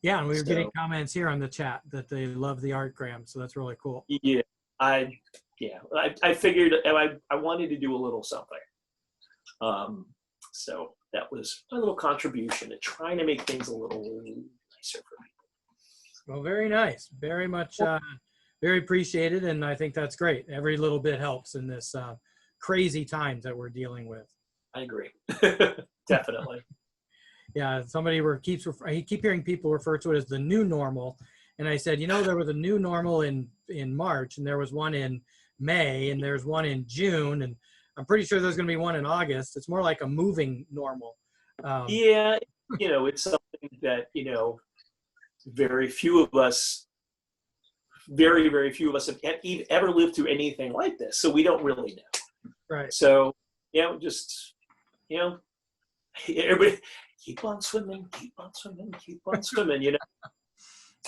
Yeah, and we were getting comments here on the chat that they love the Artgram, so that's really cool. Yeah, I figured I wanted to do a little something. So that was my little contribution to trying to make things a little nicer for people. Well, very nice. Very much, very appreciated. And I think that's great. Every little bit helps in this crazy times that we're dealing with. I agree. Definitely. Yeah, somebody I keep hearing people refer to it as the new normal. And I said, there was a new normal in March, and there was one in May, and there's one in June, and I'm pretty sure there's going to be one in August. It's more like a moving normal. Yeah, it's something that, very few of us have ever lived through anything like this. So we don't really know. Right. So, just, everybody keep on swimming, keep on swimming, keep on swimming,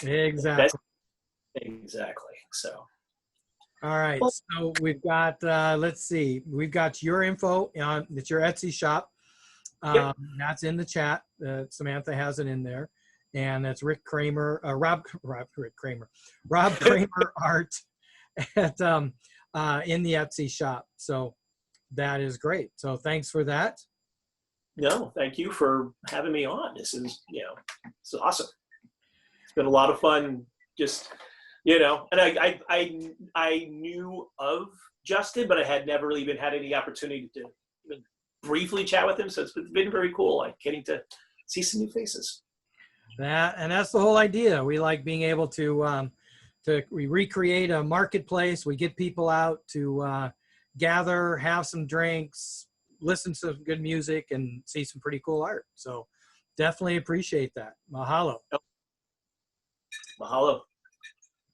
Exactly. Exactly. So. All right. So we've got, let's see, we've got your info on, it's your Etsy shop. Yep. That's in the chat. Samantha has it in there. And that's Rick Kramer, Rob Kramer art at, in the Etsy shop. So that is great. So thanks for that. No, thank you for having me on. This is, it's awesome. It's been a lot of fun. Just, and I knew of Justin, but I had never even had any opportunity to even briefly chat with him. So it's been very cool, like getting to see some new faces. That's the whole idea. We like being able to we recreate a marketplace. We get people out to gather, have some drinks, listen to some good music, and see some pretty cool art. So definitely appreciate that. Mahalo. Yep. Mahalo.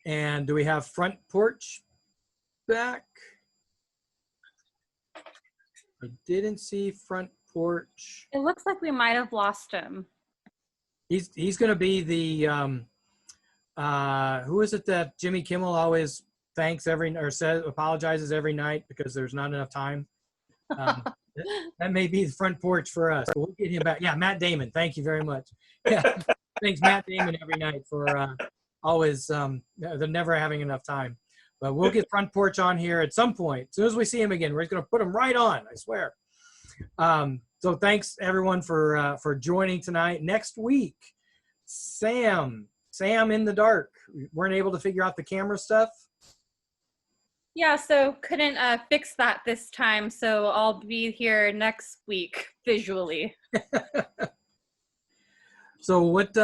And do we have front porch back? I didn't see front porch. It looks like we might have lost him. He's going to be the who is it that Jimmy Kimmel always thanks apologizes every night because there's not enough time. That may be the front porch for us. But we'll get him back. Yeah, Matt Damon. Thank you very much. Yeah, thanks Matt Damon every night for always they're never having enough time. But we'll get front porch on here at some point. As soon as we see him again, we're going to put him right on. I swear. So thanks everyone for joining tonight. Next week, Sam in the dark. We weren't able to figure out the camera stuff. Yeah, so couldn't fix that this time. So I'll be here next week visually. So what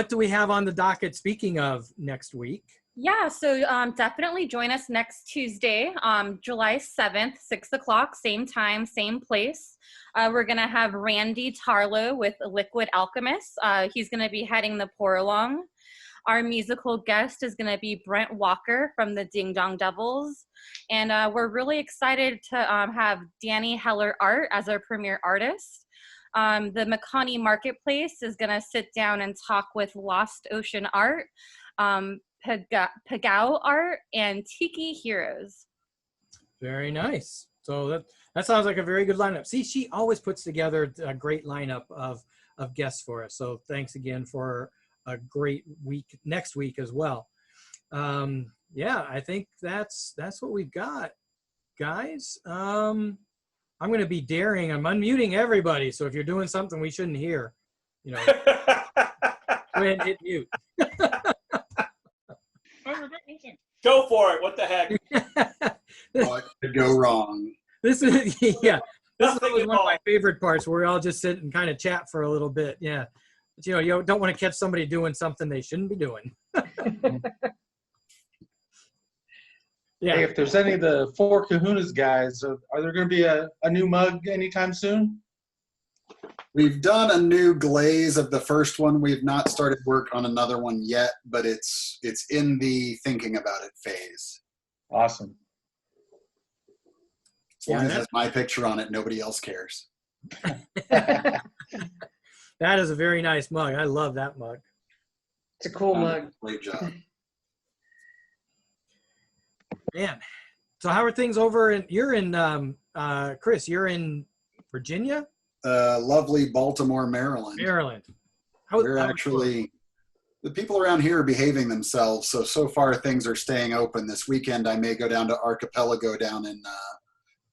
do we have on the docket? Speaking of next week. Yeah, so definitely join us next Tuesday, July 7th, 6 o'clock, same time, same place. We're going to have Randy Tarlow with Liquid Alchemist. He's going to be heading the pour along. Our musical guest is going to be Brent Walker from the Ding Dong Devils. And we're really excited to have Danny Heller Art as our premier artist. The Makani Marketplace is going to sit down and talk with Lost Ocean Art, Pagao Art, and Tiki Heroes. Very nice. So that sounds like a very good lineup. See, she always puts together a great lineup of guests for us. So thanks again for a great week next week as well. Yeah, I think that's what we've got, guys. I'm going to be daring. I'm unmuting everybody. So if you're doing something we shouldn't hear, go ahead and hit mute. Go for it. What the heck? What could go wrong? This is always one of my favorite parts where we all just sit and kind of chat for a little bit. Yeah. But, you don't want to catch somebody doing something they shouldn't be doing. Yeah. Hey, if there's any of the 4Kahunas guys, are there going to be a new mug anytime soon? We've done a new glaze of the first one. We've not started work on another one yet, but it's in the thinking about it phase. Awesome. As long as it has my picture on it, nobody else cares. That is a very nice mug. I love that mug. It's a cool mug. Great job. Man. So how are things over you're in Chris, you're in Virginia? Lovely Baltimore, Maryland. We're actually, the people around here are behaving themselves. So far things are staying open. This weekend I may go down to Archipelago down in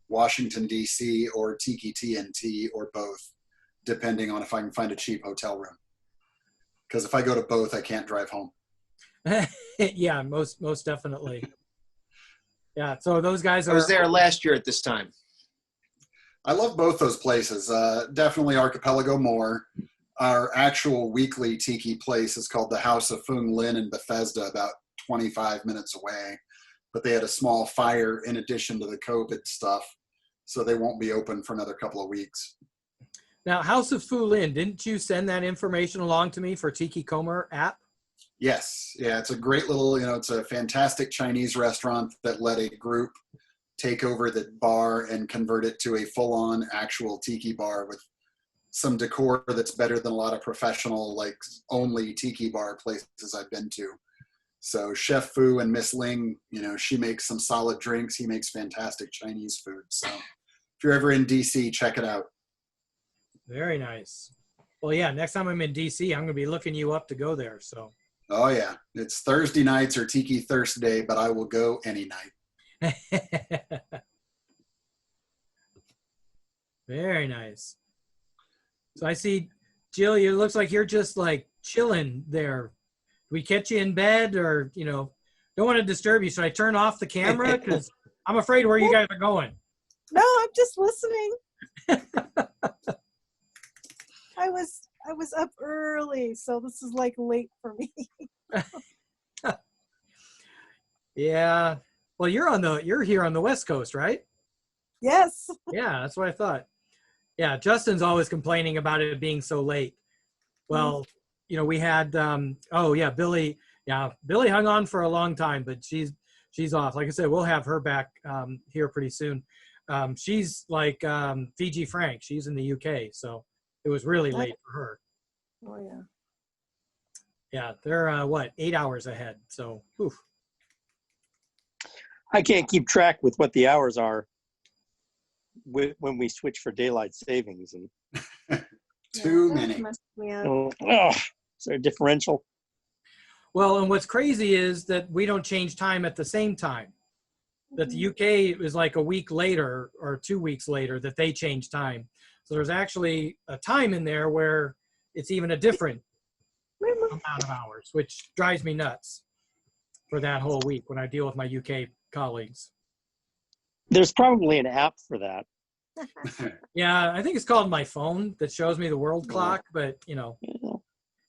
Washington, D.C., or Tiki TNT, or both, depending on if I can find a cheap hotel room. Because if I go to both, I can't drive home. Yeah, most definitely. Yeah, so those guys are. I was there last year at this time. I love both those places. Definitely Archipelago more. Our actual weekly tiki place is called the House of Fung Lin in Bethesda, about 25 minutes away. But they had a small fire in addition to the COVID stuff, so they won't be open for another couple of weeks. Now, House of Fu Lin, didn't you send that information along to me for Tiki Comer app? Yes. Yeah, it's a great little, it's a fantastic Chinese restaurant that let a group take over the bar and convert it to a full-on actual tiki bar with some decor that's better than a lot of professional, like, only tiki bar places I've been to. So Chef Fu and Miss Ling, she makes some solid drinks. He makes fantastic Chinese food. So if you're ever in DC, check it out. Very nice. Well, yeah, next time I'm in DC, I'm going to be looking you up to go there. So. Oh, yeah. It's Thursday nights or Tiki Thursday, but I will go any night. Very nice. So I see, Jill, it looks like you're just like chilling there. We catch you in bed or, don't want to disturb you. Should I turn off the camera? Because I'm afraid where you guys are going. No, I'm just listening. I was up early, so this is like late for me. Yeah. Well, you're here on the West Coast, right? Yes. Yeah, that's what I thought. Yeah, Justin's always complaining about it being so late. Well, we had Billy. Yeah, Billy hung on for a long time, but she's off. Like I said, we'll have her back here pretty soon. She's like Fiji Frank. She's in the UK, so it was really late for her. Oh yeah. Yeah, they're 8 hours ahead. So, oof. I can't keep track with what the hours are when we switch for daylight savings, and too many. Is there a differential? Well, and what's crazy is that we don't change time at the same time. That the UK is like a week later or 2 weeks later that they change time. So there's actually a time in there where it's even a different amount of hours, which drives me nuts for that whole week when I deal with my UK colleagues. There's probably an app for that. Yeah, I think it's called my phone that shows me the world clock, but See,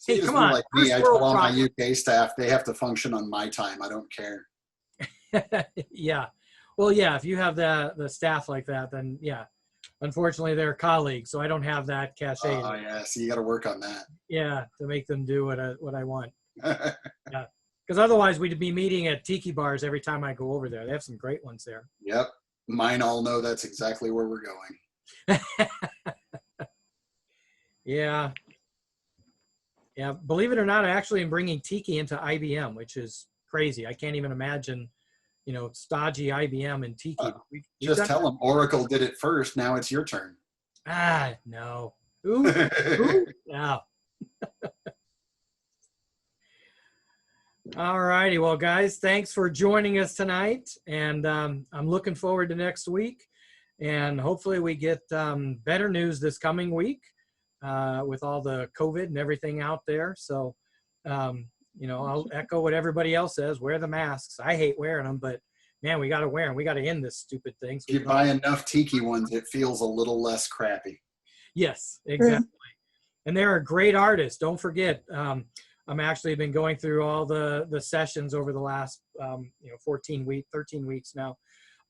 hey, come on. Like me, I tell all my UK staff they have to function on my time. I don't care. Yeah. Well, yeah, if you have the staff like that, then yeah. Unfortunately, they're colleagues, so I don't have that cachet. Oh, yeah. So you got to work on that. Yeah, to make them do what I want. Yeah. Because otherwise, we'd be meeting at tiki bars every time I go over there. They have some great ones there. Yep. Mine all know that's exactly where we're going. Yeah. Yeah. Believe it or not, I actually am bringing tiki into IBM, which is crazy. I can't even imagine, stodgy IBM and tiki. Just tell them Oracle did it first. Now it's your turn. No. Who? No. All righty. Well, guys, thanks for joining us tonight. And I'm looking forward to next week. And hopefully we get better news this coming week with all the COVID and everything out there. So, I'll echo what everybody else says. Wear the masks. I hate wearing them, but man, we got to wear them. We got to end this stupid thing. So if you buy enough tiki ones, it feels a little less crappy. Yes, exactly. And they're a great artist. Don't forget, I'm actually been going through all the sessions over the last 13 weeks now,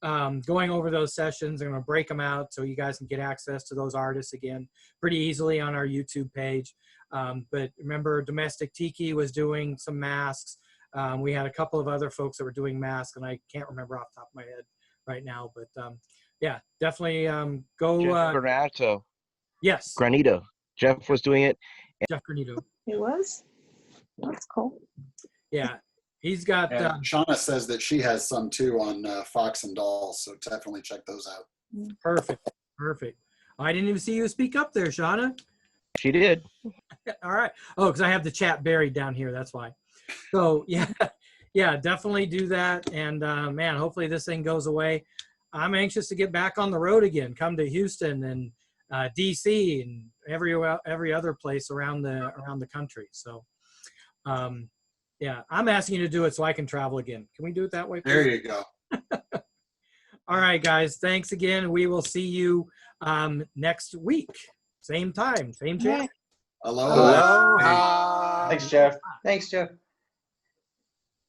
going over those sessions. I'm going to break them out so you guys can get access to those artists again pretty easily on our YouTube page. But remember, Domestic Tiki was doing some masks. We had a couple of other folks that were doing masks, and I can't remember off the top of my head right now. But yeah, definitely go. Granato. Yes. Granito. Jeff was doing it. Jeff Granito. It was? That's cool. Yeah. He's got. Shana says that she has some too on Fox and Doll, so definitely check those out. Perfect. Perfect. I didn't even see you speak up there, Shana. She did. All right. Oh, because I have the chat buried down here. That's why. So yeah, definitely do that. And man, hopefully this thing goes away. I'm anxious to get back on the road again, come to Houston and DC and every other place around the country. So yeah, I'm asking you to do it so I can travel again. Can we do it that way, please? There you go. All right, guys, thanks again. We will see you next week. Same time, same channel. Aloha. Thanks, Jeff. Thanks, Jeff.